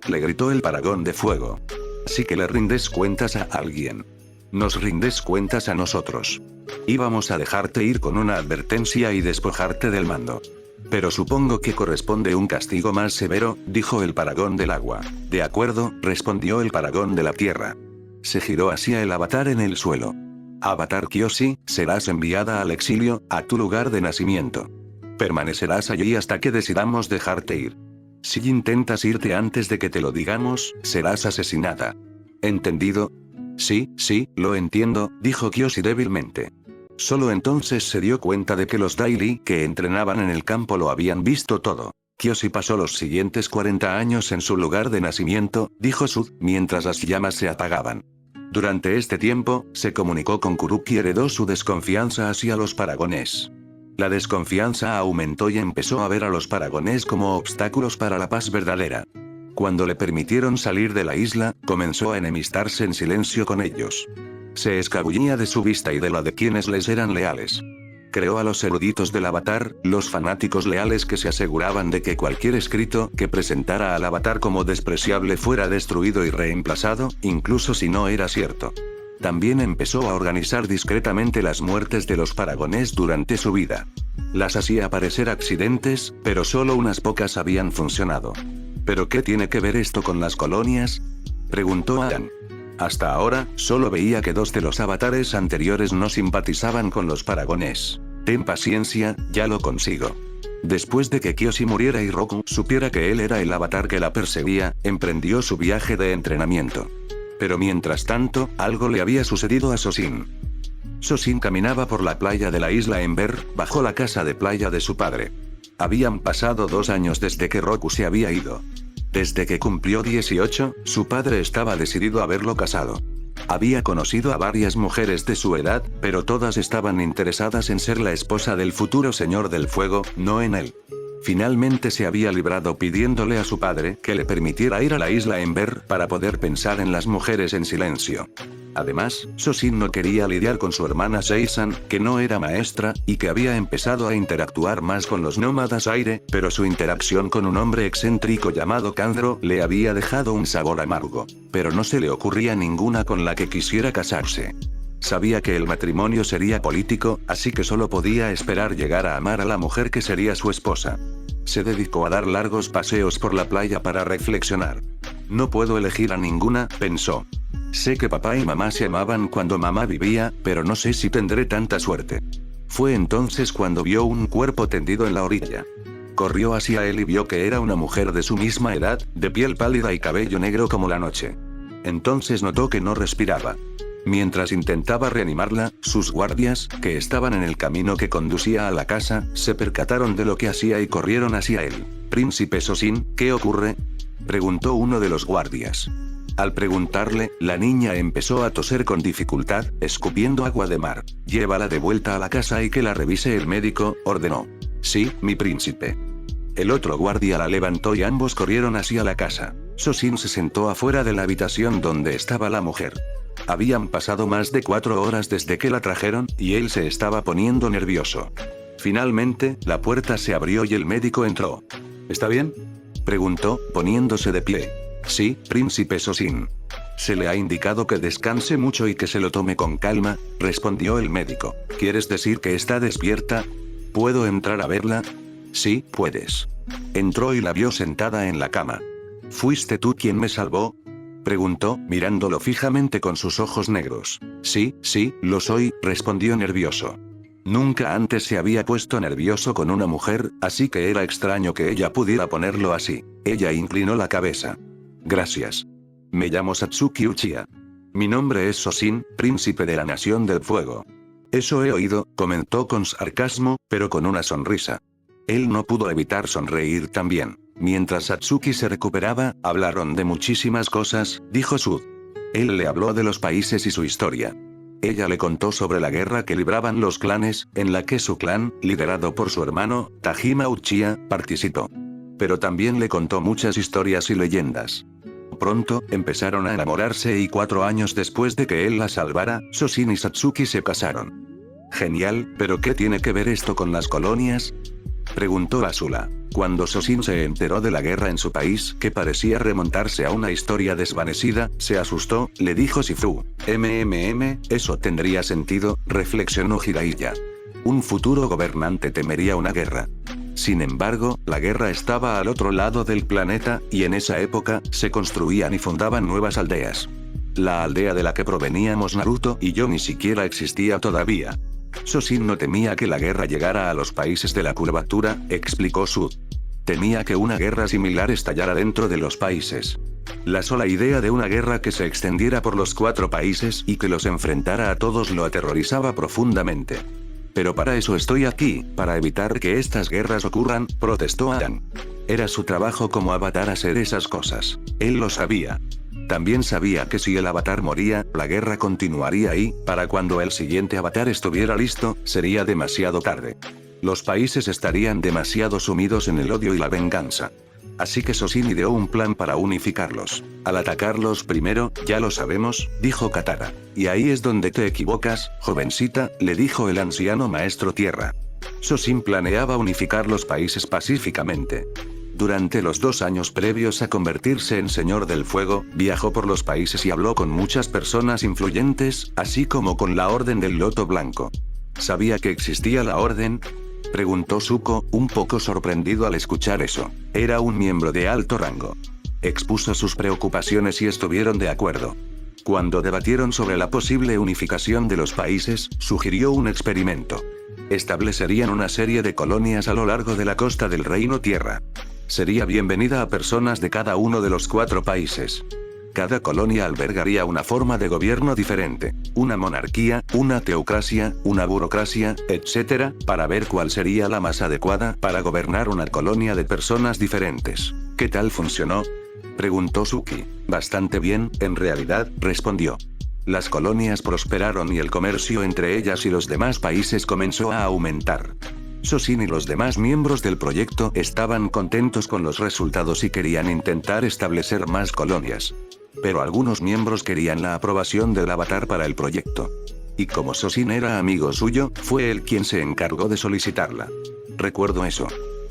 le gritó el Paragón de Fuego. Así que le rindes cuentas a alguien. Nos rindes cuentas a nosotros. Íbamos a dejarte ir con una advertencia y despojarte del mando. Pero supongo que corresponde un castigo más severo, dijo el Paragón del Agua. De acuerdo, respondió el Paragón de la Tierra. Se giró hacia el Avatar en el suelo. Avatar Kyoshi, serás enviada al exilio, a tu lugar de nacimiento. Permanecerás allí hasta que decidamos dejarte ir. Si intentas irte antes de que te lo digamos, serás asesinada. ¿Entendido? Sí, lo entiendo, dijo Kyoshi débilmente. Solo entonces se dio cuenta de que los Daily que entrenaban en el campo lo habían visto todo. Kyoshi pasó los siguientes 40 años en su lugar de nacimiento, dijo Sud, mientras las llamas se apagaban. Durante este tiempo, se comunicó con Kuruki y heredó su desconfianza hacia los paragones. La desconfianza aumentó y empezó a ver a los paragones como obstáculos para la paz verdadera. Cuando le permitieron salir de la isla, comenzó a enemistarse en silencio con ellos. Se escabullía de su vista y de la de quienes les eran leales. Creó a los eruditos del Avatar, los fanáticos leales que se aseguraban de que cualquier escrito que presentara al Avatar como despreciable fuera destruido y reemplazado, incluso si no era cierto. También empezó a organizar discretamente las muertes de los paragones durante su vida. Las hacía parecer accidentes, pero solo unas pocas habían funcionado. ¿Pero qué tiene que ver esto con las colonias?, preguntó Adam. Hasta ahora, solo veía que 2 de los avatares anteriores no simpatizaban con los paragones. Ten paciencia, ya lo consigo. Después de que Kyoshi muriera y Roku supiera que él era el avatar que la perseguía, emprendió su viaje de entrenamiento. Pero mientras tanto, algo le había sucedido a Sosin. Sosin caminaba por la playa de la isla Ember, bajo la casa de playa de su padre. Habían pasado 2 años desde que Roku se había ido. Desde que cumplió 18, su padre estaba decidido a verlo casado. Había conocido a varias mujeres de su edad, pero todas estaban interesadas en ser la esposa del futuro Señor del Fuego, no en él. Finalmente se había librado pidiéndole a su padre que le permitiera ir a la isla Ember para poder pensar en las mujeres en silencio. Además, Sosin no quería lidiar con su hermana Seisan, que no era maestra, y que había empezado a interactuar más con los nómadas aire, pero su interacción con un hombre excéntrico llamado Kanzro le había dejado un sabor amargo. Pero no se le ocurría ninguna con la que quisiera casarse. Sabía que el matrimonio sería político, así que solo podía esperar llegar a amar a la mujer que sería su esposa. Se dedicó a dar largos paseos por la playa para reflexionar. No puedo elegir a ninguna, pensó. Sé que papá y mamá se amaban cuando mamá vivía, pero no sé si tendré tanta suerte. Fue entonces cuando vio un cuerpo tendido en la orilla. Corrió hacia él y vio que era una mujer de su misma edad, de piel pálida y cabello negro como la noche. Entonces notó que no respiraba. Mientras intentaba reanimarla, sus guardias, que estaban en el camino que conducía a la casa, se percataron de lo que hacía y corrieron hacia él. «Príncipe Sosin, ¿qué ocurre?», preguntó uno de los guardias. Al preguntarle, la niña empezó a toser con dificultad, escupiendo agua de mar. «Llévala de vuelta a la casa y que la revise el médico», ordenó. «Sí, mi príncipe». El otro guardia la levantó y ambos corrieron hacia la casa. Sosin se sentó afuera de la habitación donde estaba la mujer. Habían pasado más de 4 horas desde que la trajeron, y él se estaba poniendo nervioso. Finalmente, la puerta se abrió y el médico entró. «¿Está bien?», preguntó, poniéndose de pie. «Sí, príncipe Sosin. Se le ha indicado que descanse mucho y que se lo tome con calma», respondió el médico. «¿Quieres decir que está despierta? ¿Puedo entrar a verla?». «Sí, puedes». Entró y la vio sentada en la cama. «¿Fuiste tú quien me salvó?», preguntó, mirándolo fijamente con sus ojos negros. «Sí, lo soy», respondió nervioso. Nunca antes se había puesto nervioso con una mujer, así que era extraño que ella pudiera ponerlo así. Ella inclinó la cabeza. «Gracias. Me llamo Satsuki Uchiha. Mi nombre es Sosin, príncipe de la Nación del Fuego». «Eso he oído», comentó con sarcasmo, pero con una sonrisa. Él no pudo evitar sonreír también. Mientras Satsuki se recuperaba, hablaron de muchísimas cosas, dijo Sud. Él le habló de los países y su historia. Ella le contó sobre la guerra que libraban los clanes, en la que su clan, liderado por su hermano, Tajima Uchiha, participó. Pero también le contó muchas historias y leyendas. Pronto, empezaron a enamorarse y 4 años después de que él la salvara, Sosin y Satsuki se casaron. «Genial, pero ¿qué tiene que ver esto con las colonias?», preguntó Asula. Cuando Sosin se enteró de la guerra en su país, que parecía remontarse a una historia desvanecida, se asustó, le dijo Shifu. Eso tendría sentido, reflexionó Jiraiya. Un futuro gobernante temería una guerra. Sin embargo, la guerra estaba al otro lado del planeta, y en esa época, se construían y fundaban nuevas aldeas. La aldea de la que proveníamos Naruto y yo ni siquiera existía todavía. Sosin no temía que la guerra llegara a los países de la curvatura, explicó Sud. Temía que una guerra similar estallara dentro de los países. La sola idea de una guerra que se extendiera por los 4 países y que los enfrentara a todos lo aterrorizaba profundamente. «Pero para eso estoy aquí, para evitar que estas guerras ocurran», protestó Aang. Era su trabajo como avatar hacer esas cosas. Él lo sabía. También sabía que si el avatar moría, la guerra continuaría y, para cuando el siguiente avatar estuviera listo, sería demasiado tarde. Los países estarían demasiado sumidos en el odio y la venganza. Así que Sosin ideó un plan para unificarlos. «Al atacarlos primero, ya lo sabemos», dijo Katara. «Y ahí es donde te equivocas, jovencita», le dijo el anciano maestro tierra. Sosin planeaba unificar los países pacíficamente. Durante los 2 años previos a convertirse en Señor del Fuego, viajó por los países y habló con muchas personas influyentes, así como con la Orden del Loto Blanco. ¿Sabía que existía la Orden?, preguntó Zuko, un poco sorprendido al escuchar eso. Era un miembro de alto rango. Expuso sus preocupaciones y estuvieron de acuerdo. Cuando debatieron sobre la posible unificación de los países, sugirió un experimento. Establecerían una serie de colonias a lo largo de la costa del Reino Tierra. Sería bienvenida a personas de cada uno de los 4 países. Cada colonia albergaría una forma de gobierno diferente, una monarquía, una teocracia, una burocracia, etc., para ver cuál sería la más adecuada para gobernar una colonia de personas diferentes. ¿Qué tal funcionó?, preguntó Suki. Bastante bien, en realidad, respondió. Las colonias prosperaron y el comercio entre ellas y los demás países comenzó a aumentar. Sosin y los demás miembros del proyecto estaban contentos con los resultados y querían intentar establecer más colonias. Pero algunos miembros querían la aprobación del avatar para el proyecto. Y como Sosin era amigo suyo, fue él quien se encargó de solicitarla. Recuerdo eso.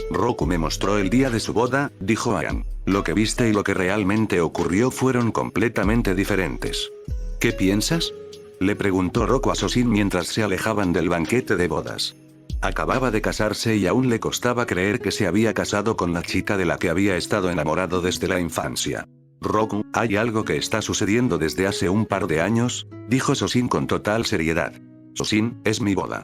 Roku me mostró el día de su boda, dijo Aang. Lo que viste y lo que realmente ocurrió fueron completamente diferentes. ¿Qué piensas? Le preguntó Roku a Sosin mientras se alejaban del banquete de bodas. Acababa de casarse y aún le costaba creer que se había casado con la chica de la que había estado enamorado desde la infancia. Roku, hay algo que está sucediendo desde hace un par de años, dijo Sosin con total seriedad. Sosin, es mi boda.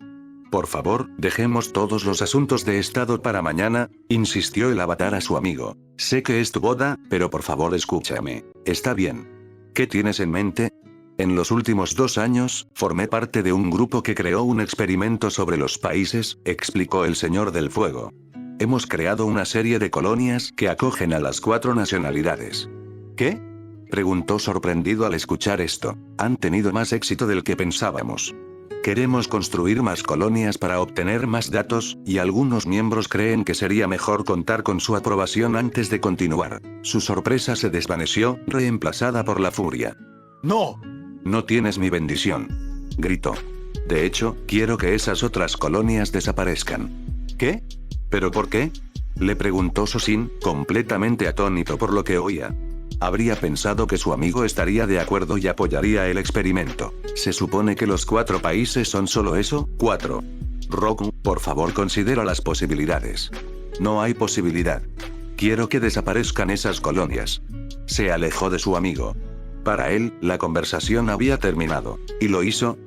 Por favor, dejemos todos los asuntos de estado para mañana, insistió el avatar a su amigo. Sé que es tu boda, pero por favor escúchame. Está bien. ¿Qué tienes en mente? En los últimos 2 años, formé parte de un grupo que creó un experimento sobre los países, explicó el Señor del Fuego. Hemos creado una serie de colonias que acogen a las 4 nacionalidades. ¿Qué? Preguntó sorprendido al escuchar esto. Han tenido más éxito del que pensábamos. Queremos construir más colonias para obtener más datos, y algunos miembros creen que sería mejor contar con su aprobación antes de continuar. Su sorpresa se desvaneció, reemplazada por la furia. ¡No! No tienes mi bendición. Gritó. De hecho, quiero que esas otras colonias desaparezcan. ¿Qué? ¿Pero por qué? Le preguntó Sosin, completamente atónito por lo que oía. Habría pensado que su amigo estaría de acuerdo y apoyaría el experimento. ¿Se supone que los 4 países son solo eso? 4. Roku, por favor considera las posibilidades. No hay posibilidad. Quiero que desaparezcan esas colonias. Se alejó de su amigo. Para él, la conversación había terminado. ¿Y lo hizo?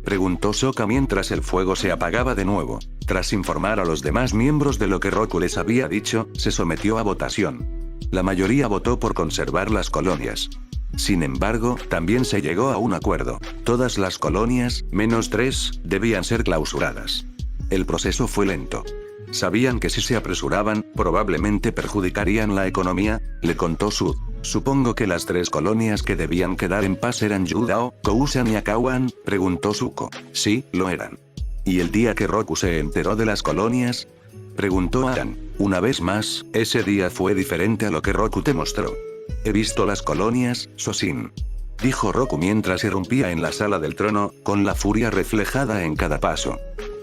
Preguntó Sokka mientras el fuego se apagaba de nuevo. Tras informar a los demás miembros de lo que Roku les había dicho, se sometió a votación. La mayoría votó por conservar las colonias. Sin embargo, también se llegó a un acuerdo. Todas las colonias, menos 3, debían ser clausuradas. El proceso fue lento. Sabían que si se apresuraban, probablemente perjudicarían la economía, le contó Sud. Supongo que las 3 colonias que debían quedar en paz eran Yudao, Kousan y Akawan, preguntó Zuko. Sí, lo eran. ¿Y el día que Roku se enteró de las colonias? Preguntó Aang. Una vez más, ese día fue diferente a lo que Roku te mostró. He visto las colonias, Sosin. Dijo Roku mientras irrumpía en la sala del trono, con la furia reflejada en cada paso.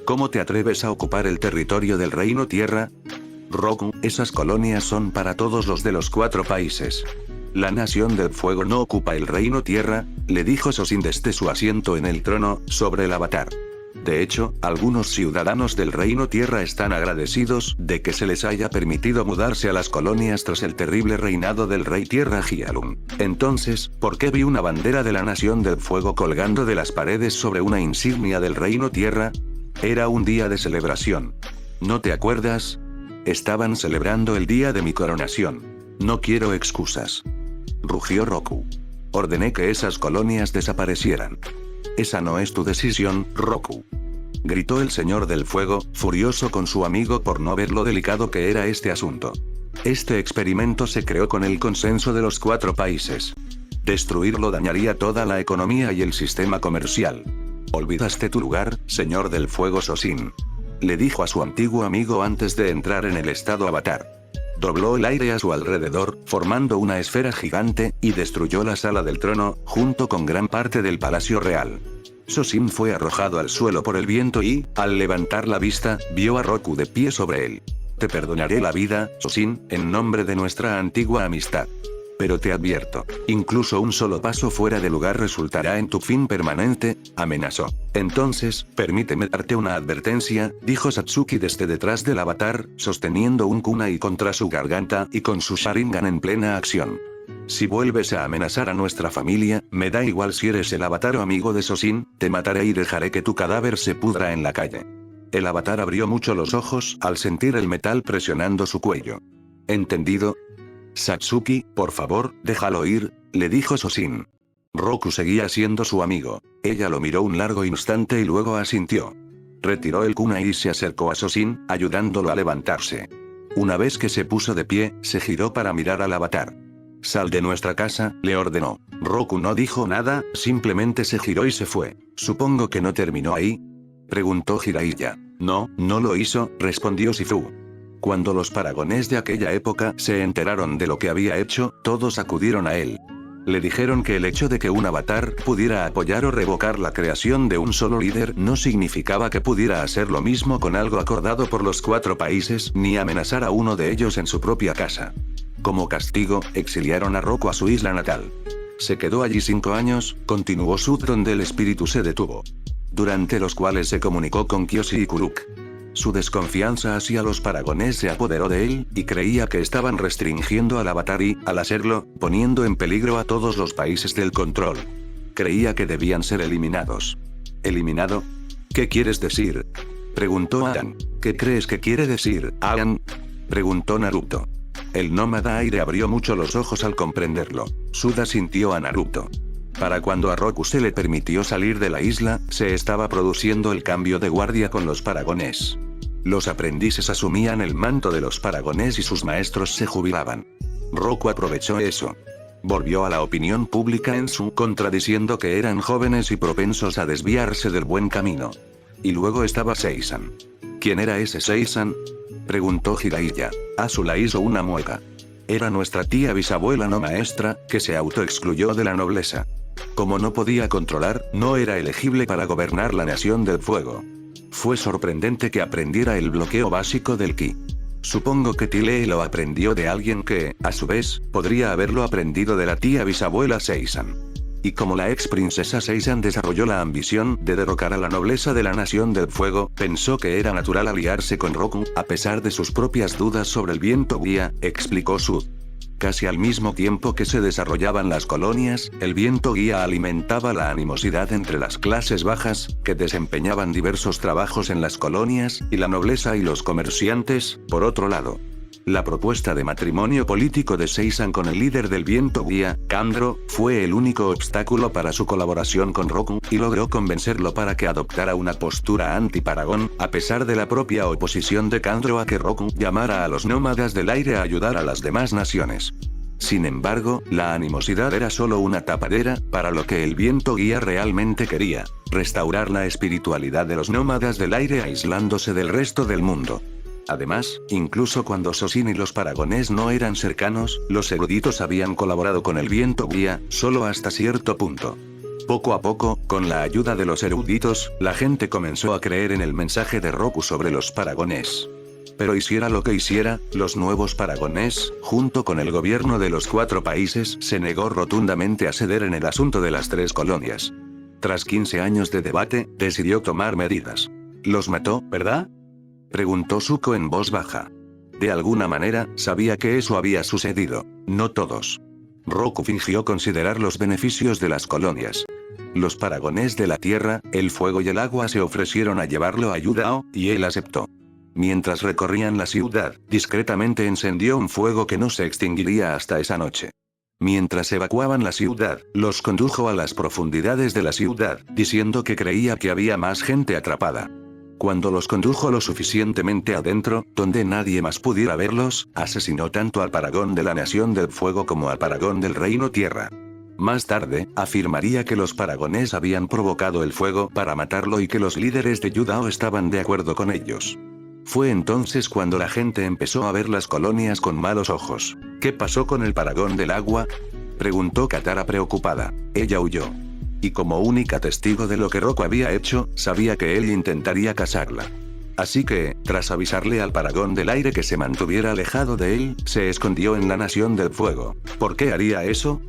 ¿Cómo te atreves a ocupar el territorio del Reino Tierra? Roku, esas colonias son para todos los de los 4 países. La Nación del Fuego no ocupa el Reino Tierra, le dijo Sosin desde su asiento en el trono, sobre el avatar. De hecho, algunos ciudadanos del Reino Tierra están agradecidos de que se les haya permitido mudarse a las colonias tras el terrible reinado del Rey Tierra Hyalun. Entonces, ¿por qué vi una bandera de la Nación del Fuego colgando de las paredes sobre una insignia del Reino Tierra? Era un día de celebración. ¿No te acuerdas? Estaban celebrando el día de mi coronación. No quiero excusas. Rugió Roku. Ordené que esas colonias desaparecieran. Esa no es tu decisión, Roku. Gritó el Señor del Fuego, furioso con su amigo por no ver lo delicado que era este asunto. Este experimento se creó con el consenso de los 4 países. Destruirlo dañaría toda la economía y el sistema comercial. Olvidaste tu lugar, Señor del Fuego Sosin. Le dijo a su antiguo amigo antes de entrar en el estado avatar. Dobló el aire a su alrededor, formando una esfera gigante, y destruyó la sala del trono, junto con gran parte del palacio real. Sosin fue arrojado al suelo por el viento y, al levantar la vista, vio a Roku de pie sobre él. Te perdonaré la vida, Sosin, en nombre de nuestra antigua amistad. Pero te advierto, incluso un solo paso fuera de lugar resultará en tu fin permanente, amenazó. Entonces, permíteme darte una advertencia, dijo Satsuki desde detrás del avatar, sosteniendo un kunai contra su garganta y con su Sharingan en plena acción. Si vuelves a amenazar a nuestra familia, me da igual si eres el avatar o amigo de Sosin, te mataré y dejaré que tu cadáver se pudra en la calle. El avatar abrió mucho los ojos al sentir el metal presionando su cuello. ¿Entendido? Satsuki, por favor, déjalo ir, le dijo Sosin. Roku seguía siendo su amigo. Ella lo miró un largo instante y luego asintió. Retiró el kunai y se acercó a Sosin, ayudándolo a levantarse. Una vez que se puso de pie, se giró para mirar al avatar. Sal de nuestra casa, le ordenó. Roku no dijo nada, simplemente se giró y se fue. Supongo que no terminó ahí. Preguntó Jiraiya. No, no lo hizo, respondió Shifu. Cuando los paragones de aquella época se enteraron de lo que había hecho, todos acudieron a él. Le dijeron que el hecho de que un avatar pudiera apoyar o revocar la creación de un solo líder no significaba que pudiera hacer lo mismo con algo acordado por los 4 países, ni amenazar a uno de ellos en su propia casa. Como castigo, exiliaron a Roku a su isla natal. Se quedó allí 5 años, continuó Sud, donde el espíritu se detuvo. Durante los cuales se comunicó con Kyoshi y Kuruk. Su desconfianza hacia los paragones se apoderó de él, y creía que estaban restringiendo al avatar y, al hacerlo, poniendo en peligro a todos los países del control. Creía que debían ser eliminados. ¿Eliminado? ¿Qué quieres decir? Preguntó Aang. ¿Qué crees que quiere decir, Aang? Preguntó Naruto. El nómada aire abrió mucho los ojos al comprenderlo. Suda sintió a Naruto. Para cuando a Roku se le permitió salir de la isla, se estaba produciendo el cambio de guardia con los paragones. Los aprendices asumían el manto de los paragones y sus maestros se jubilaban. Roku aprovechó eso. Volvió a la opinión pública en su contra diciendo que eran jóvenes y propensos a desviarse del buen camino. Y luego estaba Seisan. ¿Quién era ese Seisan? Preguntó Jiraiya. Azula hizo una mueca. Era nuestra tía bisabuela no maestra, que se autoexcluyó de la nobleza. Como no podía controlar, no era elegible para gobernar la Nación del Fuego. Fue sorprendente que aprendiera el bloqueo básico del ki. Supongo que Tile lo aprendió de alguien que, a su vez, podría haberlo aprendido de la tía bisabuela Seisan. Y como la ex princesa Seisan desarrolló la ambición de derrocar a la nobleza de la Nación del Fuego, pensó que era natural aliarse con Roku, a pesar de sus propias dudas sobre el viento guía, explicó Sud. Casi al mismo tiempo que se desarrollaban las colonias, el viento guía alimentaba la animosidad entre las clases bajas, que desempeñaban diversos trabajos en las colonias, y la nobleza y los comerciantes, por otro lado. La propuesta de matrimonio político de Seisan con el líder del viento guía, Kandro, fue el único obstáculo para su colaboración con Roku, y logró convencerlo para que adoptara una postura anti-Paragón, a pesar de la propia oposición de Kandro a que Roku llamara a los nómadas del aire a ayudar a las demás naciones. Sin embargo, la animosidad era solo una tapadera, para lo que el viento guía realmente quería: restaurar la espiritualidad de los nómadas del aire aislándose del resto del mundo. Además, incluso cuando Sosin y los paragones no eran cercanos, los eruditos habían colaborado con el viento guía, solo hasta cierto punto. Poco a poco, con la ayuda de los eruditos, la gente comenzó a creer en el mensaje de Roku sobre los paragones. Pero hiciera lo que hiciera, los nuevos paragones, junto con el gobierno de los 4 países, se negó rotundamente a ceder en el asunto de las 3 colonias. Tras 15 años de debate, decidió tomar medidas. ¿Los mató, verdad?, preguntó Zuko en voz baja. De alguna manera, sabía que eso había sucedido. No todos. Roku fingió considerar los beneficios de las colonias. Los paragones de la tierra, el fuego y el agua se ofrecieron a llevarlo a Yudao, y él aceptó. Mientras recorrían la ciudad, discretamente encendió un fuego que no se extinguiría hasta esa noche. Mientras evacuaban la ciudad, los condujo a las profundidades de la ciudad, diciendo que creía que había más gente atrapada. Cuando los condujo lo suficientemente adentro, donde nadie más pudiera verlos, asesinó tanto al Paragón de la Nación del Fuego como al Paragón del Reino Tierra. Más tarde, afirmaría que los paragones habían provocado el fuego para matarlo y que los líderes de Yudao estaban de acuerdo con ellos. Fue entonces cuando la gente empezó a ver las colonias con malos ojos. ¿Qué pasó con el Paragón del Agua?, preguntó Katara preocupada. Ella huyó. Y como única testigo de lo que Roku había hecho, sabía que él intentaría casarla. Así que, tras avisarle al Paragón del Aire que se mantuviera alejado de él, se escondió en la Nación del Fuego. ¿Por qué haría eso?,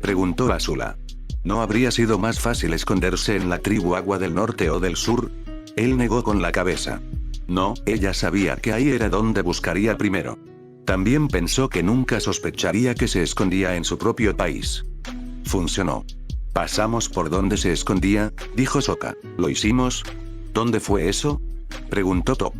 preguntó Azula. ¿No habría sido más fácil esconderse en la tribu Agua del Norte o del Sur? Él negó con la cabeza. No, ella sabía que ahí era donde buscaría primero. También pensó que nunca sospecharía que se escondía en su propio país. Funcionó. «Pasamos por donde se escondía», dijo Sokka. «¿Lo hicimos? ¿Dónde fue eso?», preguntó Top.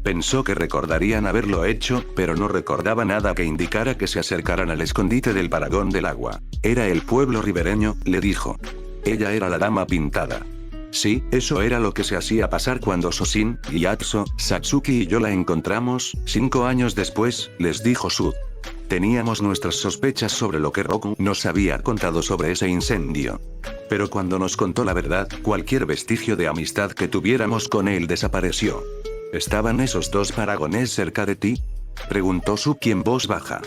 Pensó que recordarían haberlo hecho, pero no recordaba nada que indicara que se acercaran al escondite del Paragón del Agua. «Era el pueblo ribereño», le dijo. Ella era la dama pintada. Sí, eso era lo que se hacía pasar cuando Sosin, Gyatso, Satsuki y yo la encontramos, 5 años después, les dijo Sud. Teníamos nuestras sospechas sobre lo que Roku nos había contado sobre ese incendio. Pero cuando nos contó la verdad, cualquier vestigio de amistad que tuviéramos con él desapareció. ¿Estaban esos dos paragones cerca de ti?, preguntó Suki en voz baja.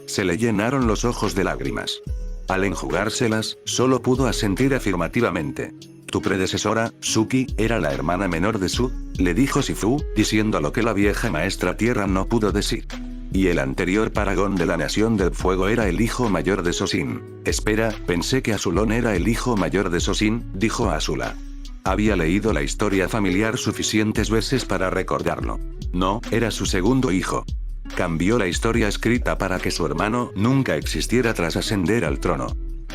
Se le llenaron los ojos de lágrimas. Al enjugárselas, solo pudo asentir afirmativamente. Tu predecesora, Suki, era la hermana menor de Su, le dijo Shifu, diciendo lo que la vieja maestra tierra no pudo decir. Y el anterior paragón de la Nación del Fuego era el hijo mayor de Sosin. Espera, pensé que Azulón era el hijo mayor de Sosin, dijo Azula. Había leído la historia familiar suficientes veces para recordarlo. No, era su segundo hijo. Cambió la historia escrita para que su hermano nunca existiera tras ascender al trono.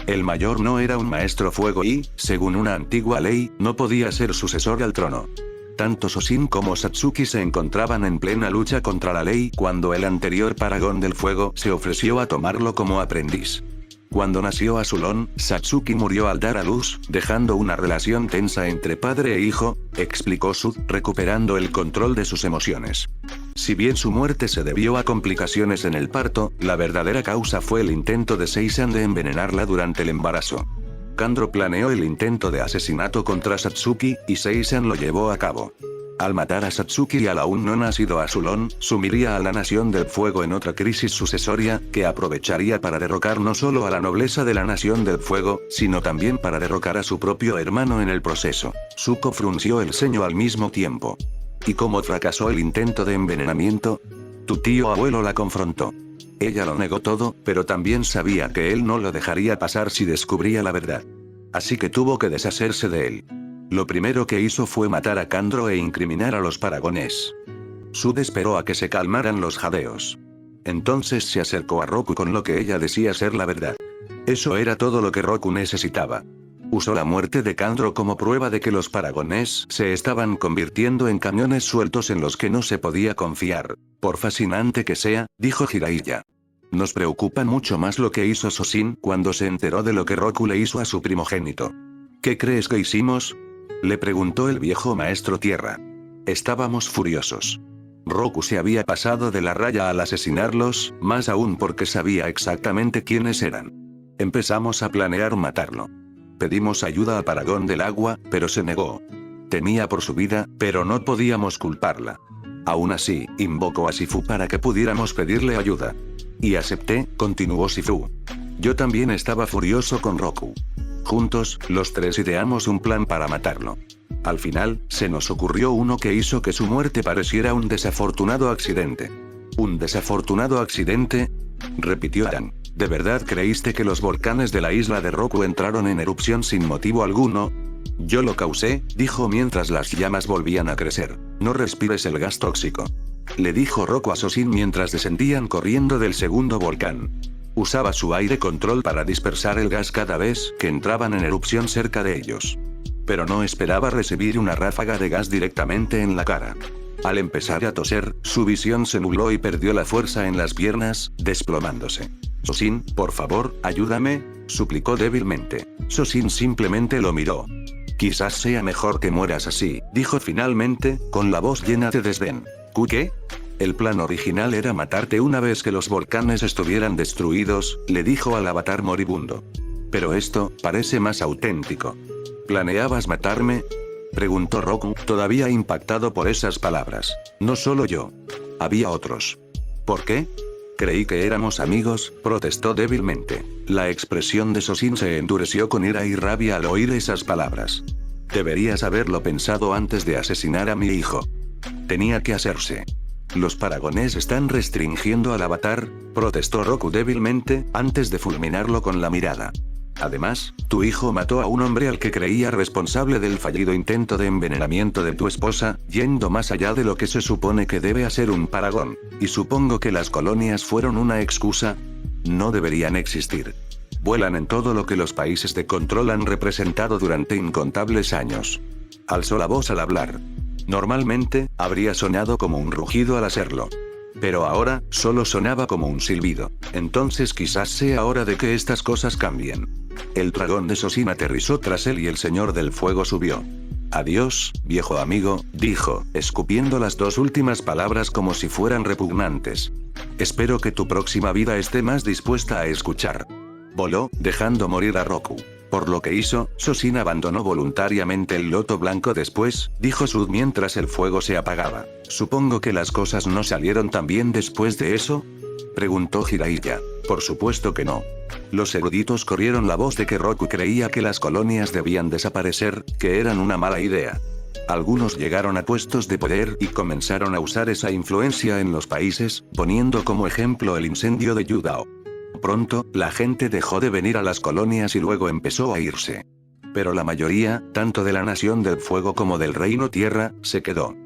El mayor no era un maestro fuego y, según una antigua ley, no podía ser sucesor al trono. Tanto Sosin como Satsuki se encontraban en plena lucha contra la ley cuando el anterior paragón del fuego se ofreció a tomarlo como aprendiz. Cuando nació Azulón, Satsuki murió al dar a luz, dejando una relación tensa entre padre e hijo, explicó Sud, recuperando el control de sus emociones. Si bien su muerte se debió a complicaciones en el parto, la verdadera causa fue el intento de Seisan de envenenarla durante el embarazo. Kandro planeó el intento de asesinato contra Satsuki, y Seisan lo llevó a cabo. Al matar a Satsuki y al aún no nacido Azulón, sumiría a la Nación del Fuego en otra crisis sucesoria, que aprovecharía para derrocar no solo a la nobleza de la Nación del Fuego, sino también para derrocar a su propio hermano en el proceso. Zuko frunció el ceño al mismo tiempo. ¿Y cómo fracasó el intento de envenenamiento? Tu tío abuelo la confrontó. Ella lo negó todo, pero también sabía que él no lo dejaría pasar si descubría la verdad. Así que tuvo que deshacerse de él. Lo primero que hizo fue matar a Kandro e incriminar a los paragones. Sud esperó a que se calmaran los jadeos. Entonces se acercó a Roku con lo que ella decía ser la verdad. Eso era todo lo que Roku necesitaba. Usó la muerte de Kandro como prueba de que los paragones se estaban convirtiendo en cañones sueltos en los que no se podía confiar. Por fascinante que sea, dijo Jiraiya. Nos preocupa mucho más lo que hizo Sosin cuando se enteró de lo que Roku le hizo a su primogénito. ¿Qué crees que hicimos?, le preguntó el viejo maestro tierra. Estábamos furiosos. Roku se había pasado de la raya al asesinarlos, más aún porque sabía exactamente quiénes eran. Empezamos a planear matarlo. Pedimos ayuda a Paragón del Agua, pero se negó. Temía por su vida, pero no podíamos culparla. Aún así, invocó a Shifu para que pudiéramos pedirle ayuda. Y acepté, continuó Shifu. Yo también estaba furioso con Roku. Juntos, los tres ideamos un plan para matarlo. Al final, se nos ocurrió uno que hizo que su muerte pareciera un desafortunado accidente. ¿Un desafortunado accidente?, repitió Aran. ¿De verdad creíste que los volcanes de la isla de Roku entraron en erupción sin motivo alguno? Yo lo causé, dijo mientras las llamas volvían a crecer. No respires el gas tóxico, le dijo Roku a Sosin mientras descendían corriendo del segundo volcán. Usaba su aire control para dispersar el gas cada vez que entraban en erupción cerca de ellos. Pero no esperaba recibir una ráfaga de gas directamente en la cara. Al empezar a toser, su visión se nubló y perdió la fuerza en las piernas, desplomándose. Sosin, por favor, ayúdame, suplicó débilmente. Sosin simplemente lo miró. Quizás sea mejor que mueras así, dijo finalmente, con la voz llena de desdén. ¿Qué? El plan original era matarte una vez que los volcanes estuvieran destruidos, le dijo al avatar moribundo. Pero esto parece más auténtico. ¿Planeabas matarme?, preguntó Roku, todavía impactado por esas palabras. No solo yo. Había otros. ¿Por qué? Creí que éramos amigos, protestó débilmente. La expresión de Sosin se endureció con ira y rabia al oír esas palabras. Deberías haberlo pensado antes de asesinar a mi hijo. Tenía que hacerse. Los paragones están restringiendo al avatar, protestó Roku débilmente, antes de fulminarlo con la mirada. Además, tu hijo mató a un hombre al que creía responsable del fallido intento de envenenamiento de tu esposa, yendo más allá de lo que se supone que debe hacer un paragón. Y supongo que las colonias fueron una excusa. No deberían existir. Vuelan en todo lo que los países de control han representado durante incontables años. Alzó la voz al hablar. Normalmente, habría sonado como un rugido al hacerlo. Pero ahora, solo sonaba como un silbido. Entonces quizás sea hora de que estas cosas cambien. El dragón de Sosin aterrizó tras él y el Señor del Fuego subió. Adiós, viejo amigo, dijo, escupiendo las dos últimas palabras como si fueran repugnantes. Espero que tu próxima vida esté más dispuesta a escuchar. Voló, dejando morir a Roku. Por lo que hizo, Sosin abandonó voluntariamente el loto blanco después, dijo Sud mientras el fuego se apagaba. Supongo que las cosas no salieron tan bien después de eso, preguntó Jiraiya. Por supuesto que no. Los eruditos corrieron la voz de que Roku creía que las colonias debían desaparecer, que eran una mala idea. Algunos llegaron a puestos de poder y comenzaron a usar esa influencia en los países, poniendo como ejemplo el incendio de Yudao. Pronto, la gente dejó de venir a las colonias y luego empezó a irse. Pero la mayoría, tanto de la Nación del Fuego como del Reino Tierra, se quedó.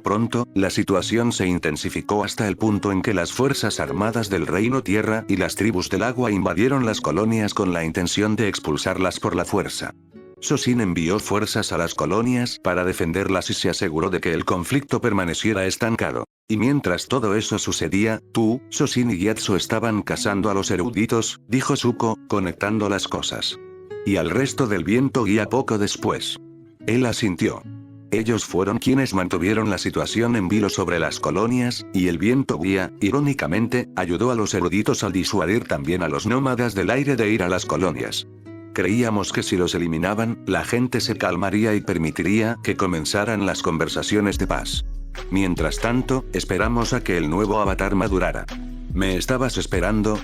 Pronto, la situación se intensificó hasta el punto en que las fuerzas armadas del Reino Tierra y las tribus del agua invadieron las colonias con la intención de expulsarlas por la fuerza. Sosin envió fuerzas a las colonias para defenderlas y se aseguró de que el conflicto permaneciera estancado. Y mientras todo eso sucedía, tú, Sosin y Gyatso estaban cazando a los eruditos, dijo Zuko, conectando las cosas. Y al resto del viento guía poco después. Él asintió. Ellos fueron quienes mantuvieron la situación en vilo sobre las colonias, y el viento guía, irónicamente, ayudó a los eruditos al disuadir también a los nómadas del aire de ir a las colonias. Creíamos que si los eliminaban, la gente se calmaría y permitiría que comenzaran las conversaciones de paz. Mientras tanto, esperamos a que el nuevo avatar madurara. ¿Me estabas esperando?,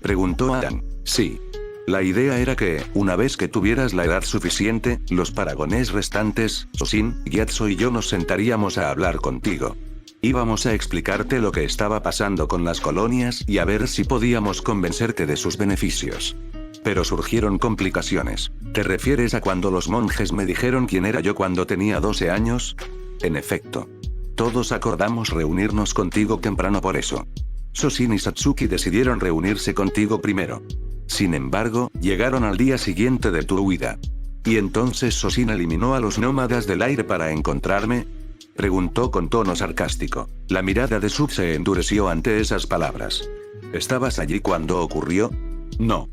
preguntó Adam. Sí. La idea era que, una vez que tuvieras la edad suficiente, los paragones restantes, Sosin, Gyatso y yo nos sentaríamos a hablar contigo. Íbamos a explicarte lo que estaba pasando con las colonias y a ver si podíamos convencerte de sus beneficios. Pero surgieron complicaciones. ¿Te refieres a cuando los monjes me dijeron quién era yo cuando tenía 12 años? En efecto. Todos acordamos reunirnos contigo temprano por eso. Sosin y Satsuki decidieron reunirse contigo primero. Sin embargo, llegaron al día siguiente de tu huida. ¿Y entonces Sosin eliminó a los nómadas del aire para encontrarme?, preguntó con tono sarcástico. La mirada de Sub se endureció ante esas palabras. ¿Estabas allí cuando ocurrió? No.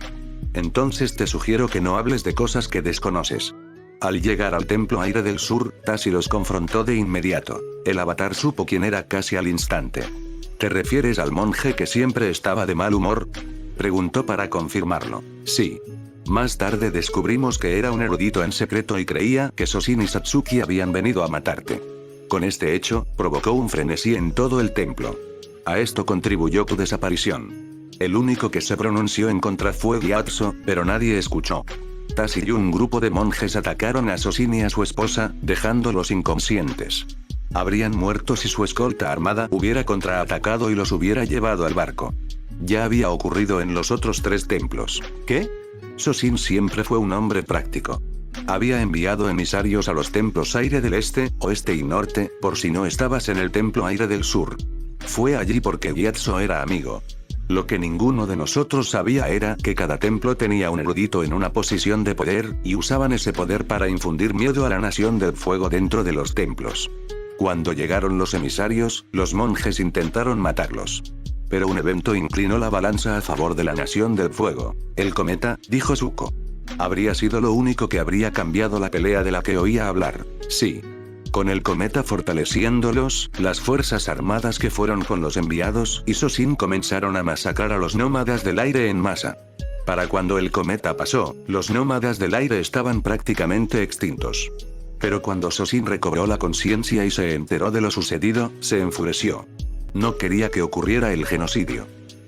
Entonces te sugiero que no hables de cosas que desconoces. Al llegar al Templo Aire del Sur, Tashi los confrontó de inmediato. El avatar supo quién era casi al instante. ¿Te refieres al monje que siempre estaba de mal humor?, preguntó para confirmarlo. Sí. Más tarde descubrimos que era un erudito en secreto y creía que Sosin y Satsuki habían venido a matarte. Con este hecho, provocó un frenesí en todo el templo. A esto contribuyó tu desaparición. El único que se pronunció en contra fue Gyatso, pero nadie escuchó. Tashi y un grupo de monjes atacaron a Sosin y a su esposa, dejándolos inconscientes. Habrían muerto si su escolta armada hubiera contraatacado y los hubiera llevado al barco. Ya había ocurrido en los otros 3 templos. ¿Qué? Sosin siempre fue un hombre práctico. Había enviado emisarios a los templos Aire del Este, Oeste y Norte, por si no estabas en el Templo Aire del Sur. Fue allí porque Gyatso era amigo. Lo que ninguno de nosotros sabía era que cada templo tenía un erudito en una posición de poder, y usaban ese poder para infundir miedo a la Nación del Fuego dentro de los templos. Cuando llegaron los emisarios, los monjes intentaron matarlos. Pero un evento inclinó la balanza a favor de la Nación del Fuego. El cometa, dijo Zuko. Habría sido lo único que habría cambiado la pelea de la que oía hablar. Sí. Con el cometa fortaleciéndolos, las fuerzas armadas que fueron con los enviados y Sosin comenzaron a masacrar a los nómadas del aire en masa. Para cuando el cometa pasó, los nómadas del aire estaban prácticamente extintos. Pero cuando Sosin recobró la conciencia y se enteró de lo sucedido, se enfureció. No quería que ocurriera el genocidio.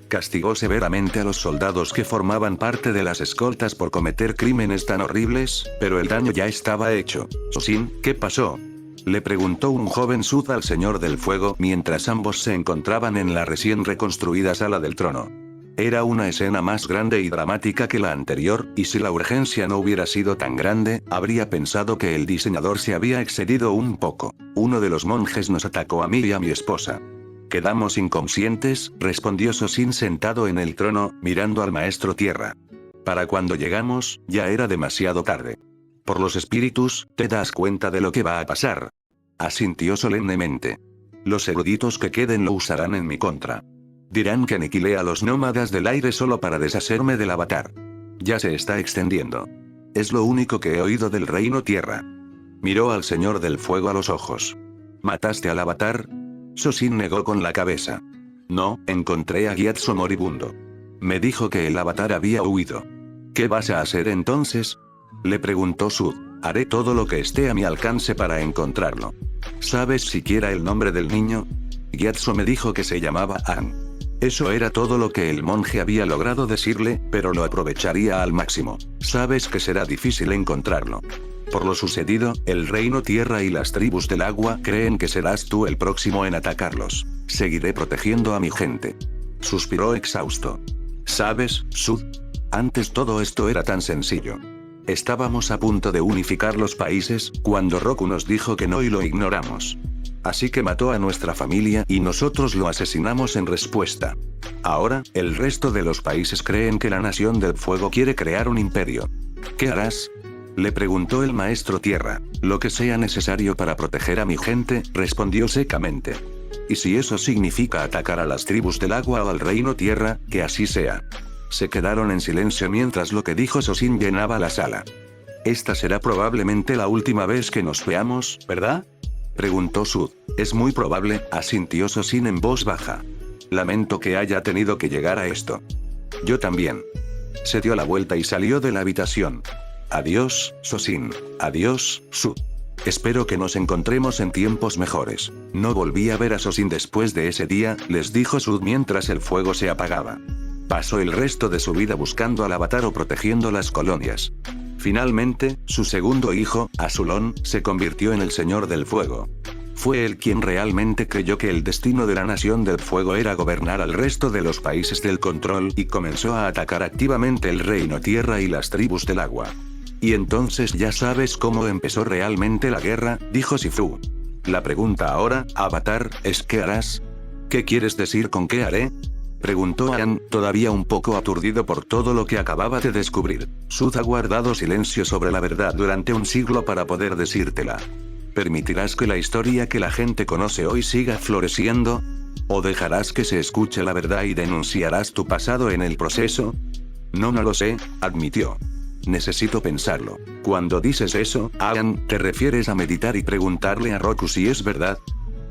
Castigó severamente a los soldados que formaban parte de las escoltas por cometer crímenes tan horribles, pero el daño ya estaba hecho. Sosin, ¿qué pasó?, le preguntó un joven Sud al Señor del Fuego mientras ambos se encontraban en la recién reconstruida Sala del Trono. Era una escena más grande y dramática que la anterior, y si la urgencia no hubiera sido tan grande, habría pensado que el diseñador se había excedido un poco. Uno de los monjes nos atacó a mí y a mi esposa. Quedamos inconscientes, respondió Sosin sentado en el trono, mirando al Maestro Tierra. Para cuando llegamos, ya era demasiado tarde. Por los espíritus, ¿te das cuenta de lo que va a pasar?, asintió solemnemente. Los eruditos que queden lo usarán en mi contra. Dirán que aniquilé a los nómadas del aire solo para deshacerme del avatar. Ya se está extendiendo. Es lo único que he oído del Reino Tierra. Miró al Señor del Fuego a los ojos. ¿Mataste al avatar? Sosin negó con la cabeza. No, encontré a Gyatso moribundo. Me dijo que el avatar había huido. ¿Qué vas a hacer entonces?, Le preguntó Sud. Haré todo lo que esté a mi alcance para encontrarlo. ¿Sabes siquiera el nombre del niño? Gyatso me dijo que se llamaba An. Eso era todo lo que el monje había logrado decirle, pero lo aprovecharía al máximo. Sabes que será difícil encontrarlo. Por lo sucedido, el Reino Tierra y las tribus del agua creen que serás tú el próximo en atacarlos. Seguiré protegiendo a mi gente. Suspiró exhausto. ¿Sabes, Sud? Antes todo esto era tan sencillo. Estábamos a punto de unificar los países, cuando Roku nos dijo que no y lo ignoramos. Así que mató a nuestra familia y nosotros lo asesinamos en respuesta. Ahora, el resto de los países creen que la Nación del Fuego quiere crear un imperio. ¿Qué harás? Le preguntó el Maestro Tierra. Lo que sea necesario para proteger a mi gente, respondió secamente. Y si eso significa atacar a las tribus del agua o al Reino Tierra, que así sea. Se quedaron en silencio mientras lo que dijo Sosin llenaba la sala. Esta será probablemente la última vez que nos veamos, ¿verdad? Preguntó Sud. Es muy probable, asintió Sosin en voz baja. Lamento que haya tenido que llegar a esto. Yo también. Se dio la vuelta y salió de la habitación. Adiós, Sosin. Adiós, Sud. Espero que nos encontremos en tiempos mejores. No volví a ver a Sosin después de ese día, les dijo Sud mientras el fuego se apagaba. Pasó el resto de su vida buscando al avatar o protegiendo las colonias. Finalmente, su segundo hijo, Azulon, se convirtió en el Señor del Fuego. Fue él quien realmente creyó que el destino de la Nación del Fuego era gobernar al resto de los países del control y comenzó a atacar activamente el Reino Tierra y las tribus del agua. Y entonces ya sabes cómo empezó realmente la guerra, dijo Shifu. La pregunta ahora, Avatar, es ¿qué harás? ¿Qué quieres decir con qué haré? Preguntó Aang, todavía un poco aturdido por todo lo que acababa de descubrir. Sud ha guardado silencio sobre la verdad durante un siglo para poder decírtela. ¿Permitirás que la historia que la gente conoce hoy siga floreciendo? ¿O dejarás que se escuche la verdad y denunciarás tu pasado en el proceso? No lo sé, admitió. Necesito pensarlo. Cuando dices eso, Aang, ¿te refieres a meditar y preguntarle a Roku si es verdad?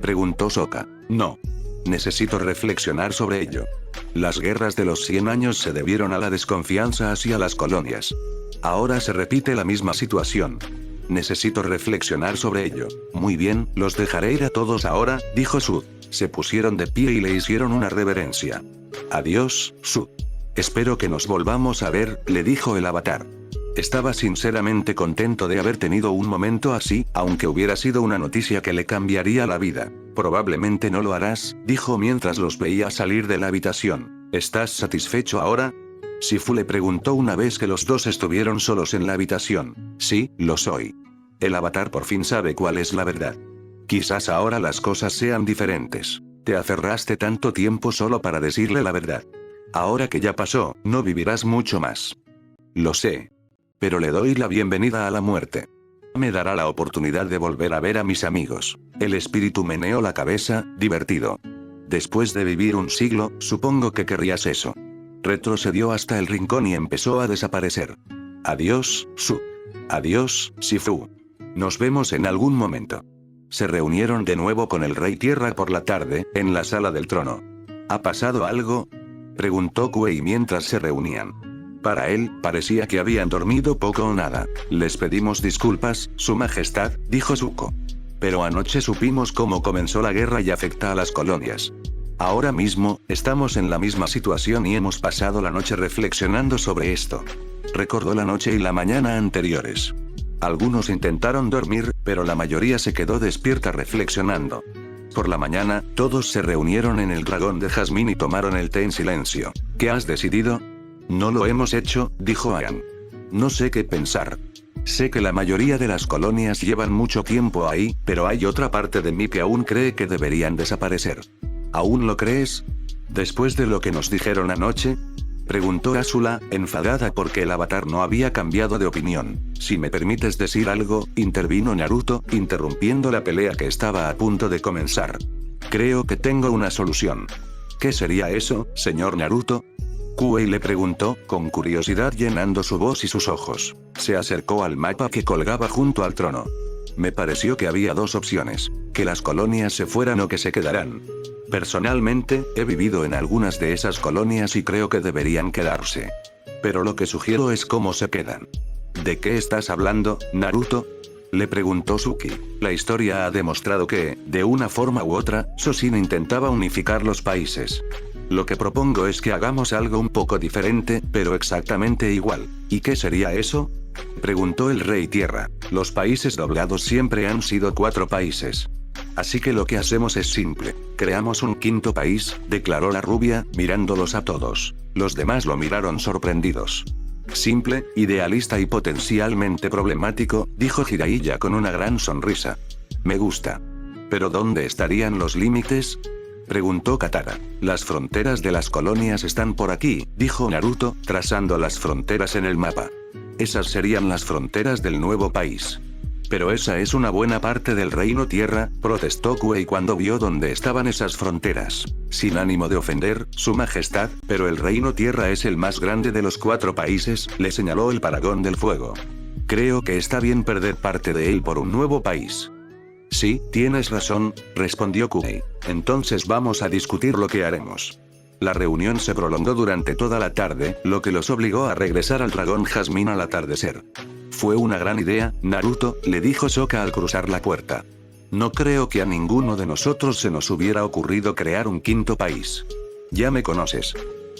Preguntó Sokka. No. Necesito reflexionar sobre ello. Las guerras de los 100 años se debieron a la desconfianza hacia las colonias. Ahora se repite la misma situación. Necesito reflexionar sobre ello. Muy bien, los dejaré ir a todos ahora, dijo Sud. Se pusieron de pie y le hicieron una reverencia. Adiós, Sud. Espero que nos volvamos a ver, le dijo el avatar. Estaba sinceramente contento de haber tenido un momento así, aunque hubiera sido una noticia que le cambiaría la vida. Probablemente no lo harás, dijo mientras los veía salir de la habitación. ¿Estás satisfecho ahora? Shifu le preguntó una vez que los dos estuvieron solos en la habitación. Sí, lo soy. El avatar por fin sabe cuál es la verdad. Quizás ahora las cosas sean diferentes. Te aferraste tanto tiempo solo para decirle la verdad. Ahora que ya pasó, no vivirás mucho más. Lo sé. Pero le doy la bienvenida a la muerte. Me dará la oportunidad de volver a ver a mis amigos. El espíritu meneó la cabeza, divertido. Después de vivir un siglo, supongo que querrías eso. Retrocedió hasta el rincón y empezó a desaparecer. Adiós, Su. Adiós, Shifu. Nos vemos en algún momento. Se reunieron de nuevo con el Rey Tierra por la tarde, en la sala del trono. ¿Ha pasado algo? Preguntó Kuei mientras se reunían. Para él, parecía que habían dormido poco o nada. Les pedimos disculpas, Su Majestad, dijo Zuko. Pero anoche supimos cómo comenzó la guerra y afecta a las colonias. Ahora mismo, estamos en la misma situación y hemos pasado la noche reflexionando sobre esto. Recordó la noche y la mañana anteriores. Algunos intentaron dormir, pero la mayoría se quedó despierta reflexionando. Por la mañana, todos se reunieron en el dragón de jazmín y tomaron el té en silencio. ¿Qué has decidido? No lo hemos hecho, dijo Aang. No sé qué pensar. Sé que la mayoría de las colonias llevan mucho tiempo ahí, pero hay otra parte de mí que aún cree que deberían desaparecer. ¿Aún lo crees? ¿Después de lo que nos dijeron anoche? Preguntó Azula, enfadada porque el avatar no había cambiado de opinión. Si me permites decir algo, intervino Naruto, interrumpiendo la pelea que estaba a punto de comenzar. Creo que tengo una solución. ¿Qué sería eso, señor Naruto? Kuei le preguntó, con curiosidad llenando su voz y sus ojos. Se acercó al mapa que colgaba junto al trono. Me pareció que había dos opciones. Que las colonias se fueran o que se quedaran. Personalmente, he vivido en algunas de esas colonias y creo que deberían quedarse. Pero lo que sugiero es cómo se quedan. ¿De qué estás hablando, Naruto? Le preguntó Suki. La historia ha demostrado que, de una forma u otra, Soshin intentaba unificar los países. Lo que propongo es que hagamos algo un poco diferente, pero exactamente igual. ¿Y qué sería eso? Preguntó el Rey Tierra. Los países doblados siempre han sido 4 países. Así que lo que hacemos es simple. Creamos un 5.º país, declaró la rubia, mirándolos a todos. Los demás lo miraron sorprendidos. Simple, idealista y potencialmente problemático, dijo Jiraiya con una gran sonrisa. Me gusta. ¿Pero dónde estarían los límites? Preguntó Katara. Las fronteras de las colonias están por aquí, dijo Naruto, trazando las fronteras en el mapa. Esas serían las fronteras del nuevo país. Pero esa es una buena parte del Reino Tierra, protestó Kuei cuando vio dónde estaban esas fronteras. Sin ánimo de ofender, su majestad, pero el Reino Tierra es el más grande de los 4 países, le señaló el Paragón del Fuego. Creo que está bien perder parte de él por un nuevo país. Sí, tienes razón, respondió Kuei. Entonces vamos a discutir lo que haremos. La reunión se prolongó durante toda la tarde, lo que los obligó a regresar al dragón Jazmín al atardecer. Fue una gran idea, Naruto, le dijo Sokka al cruzar la puerta. No creo que a ninguno de nosotros se nos hubiera ocurrido crear un 5.º país. Ya me conoces.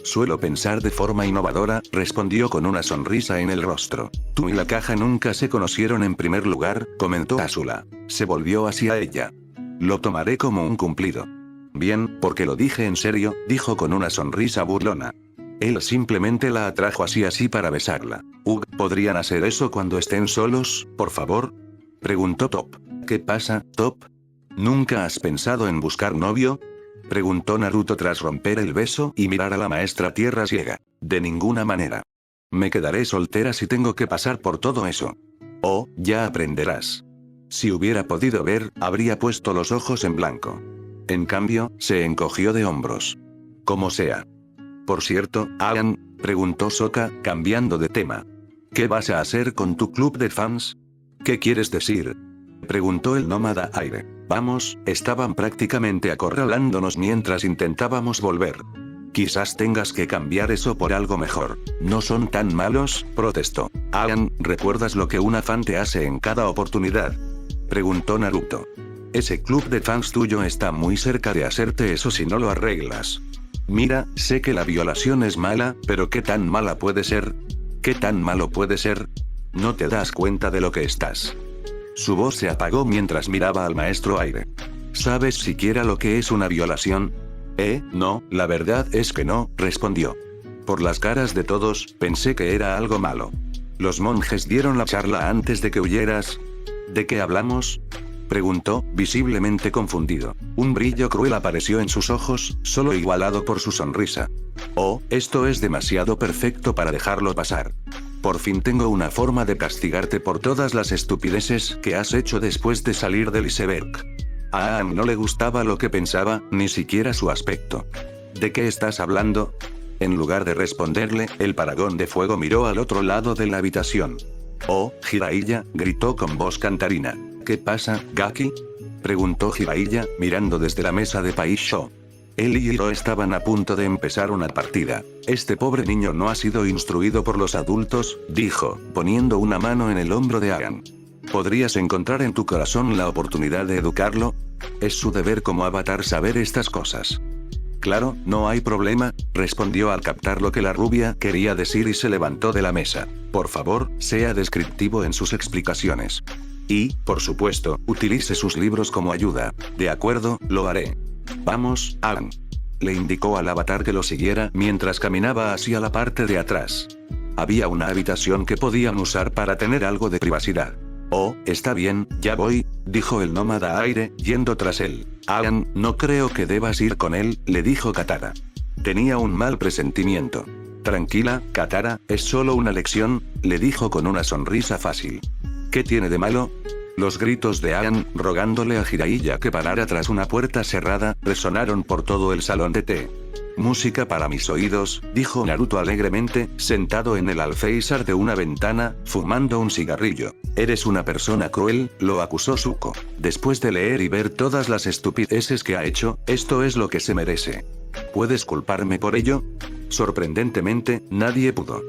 Suelo pensar de forma innovadora, respondió con una sonrisa en el rostro. Tú y la caja nunca se conocieron en primer lugar, comentó Azula. Se volvió hacia ella. Lo tomaré como un cumplido. Bien, porque lo dije en serio, dijo con una sonrisa burlona. Él simplemente la atrajo así para besarla. ¿Podrían hacer eso cuando estén solos, por favor? Preguntó Top. ¿Qué pasa, Top? ¿Nunca has pensado en buscar novio? Preguntó Naruto tras romper el beso y mirar a la maestra Tierra Ciega. De ninguna manera. Me quedaré soltera si tengo que pasar por todo eso. Oh, ya aprenderás. Si hubiera podido ver, habría puesto los ojos en blanco. En cambio, se encogió de hombros. Como sea. Por cierto, Aang, preguntó Sokka, cambiando de tema. ¿Qué vas a hacer con tu club de fans? ¿Qué quieres decir? Preguntó el nómada aire. Vamos, estaban prácticamente acorralándonos mientras intentábamos volver. Quizás tengas que cambiar eso por algo mejor. No son tan malos, protestó. Aang, ¿recuerdas lo que una fan te hace en cada oportunidad? Preguntó Naruto. Ese club de fans tuyo está muy cerca de hacerte eso si no lo arreglas. Mira, sé que la violación es mala, pero ¿qué tan mala puede ser? ¿Qué tan malo puede ser? ¿No te das cuenta de lo que estás? Su voz se apagó mientras miraba al maestro aire. ¿Sabes siquiera lo que es una violación? No, la verdad es que no, respondió. Por las caras de todos, pensé que era algo malo. Los monjes dieron la charla antes de que huyeras. ¿De qué hablamos? Preguntó, visiblemente confundido. Un brillo cruel apareció en sus ojos, solo igualado por su sonrisa. Oh, esto es demasiado perfecto para dejarlo pasar. Por fin tengo una forma de castigarte por todas las estupideces que has hecho después de salir del iceberg. A Aang no le gustaba lo que pensaba, ni siquiera su aspecto. ¿De qué estás hablando? En lugar de responderle, el Paragón de Fuego miró al otro lado de la habitación. Oh, Jiraiya, gritó con voz cantarina. ¿Qué pasa, Gaki? Preguntó Jiraiya, mirando desde la mesa de Paisho. Él y Hiro estaban a punto de empezar una partida. Este pobre niño no ha sido instruido por los adultos, dijo, poniendo una mano en el hombro de Aang. ¿Podrías encontrar en tu corazón la oportunidad de educarlo? Es su deber como avatar saber estas cosas. Claro, no hay problema, respondió al captar lo que la rubia quería decir y se levantó de la mesa. Por favor, sea descriptivo en sus explicaciones. Y, por supuesto, utilice sus libros como ayuda. De acuerdo, lo haré. Vamos, Aang. Le indicó al avatar que lo siguiera mientras caminaba hacia la parte de atrás. Había una habitación que podían usar para tener algo de privacidad. Oh, está bien, ya voy, dijo el nómada aire, yendo tras él. Aang, no creo que debas ir con él, le dijo Katara. Tenía un mal presentimiento. Tranquila, Katara, es solo una lección, le dijo con una sonrisa fácil. ¿Qué tiene de malo? Los gritos de Aang, rogándole a Jiraiya que parara tras una puerta cerrada, resonaron por todo el salón de té. Música para mis oídos, dijo Naruto alegremente, sentado en el alféizar de una ventana, fumando un cigarrillo. Eres una persona cruel, lo acusó Zuko. Después de leer y ver todas las estupideces que ha hecho, esto es lo que se merece. ¿Puedes culparme por ello? Sorprendentemente, nadie pudo.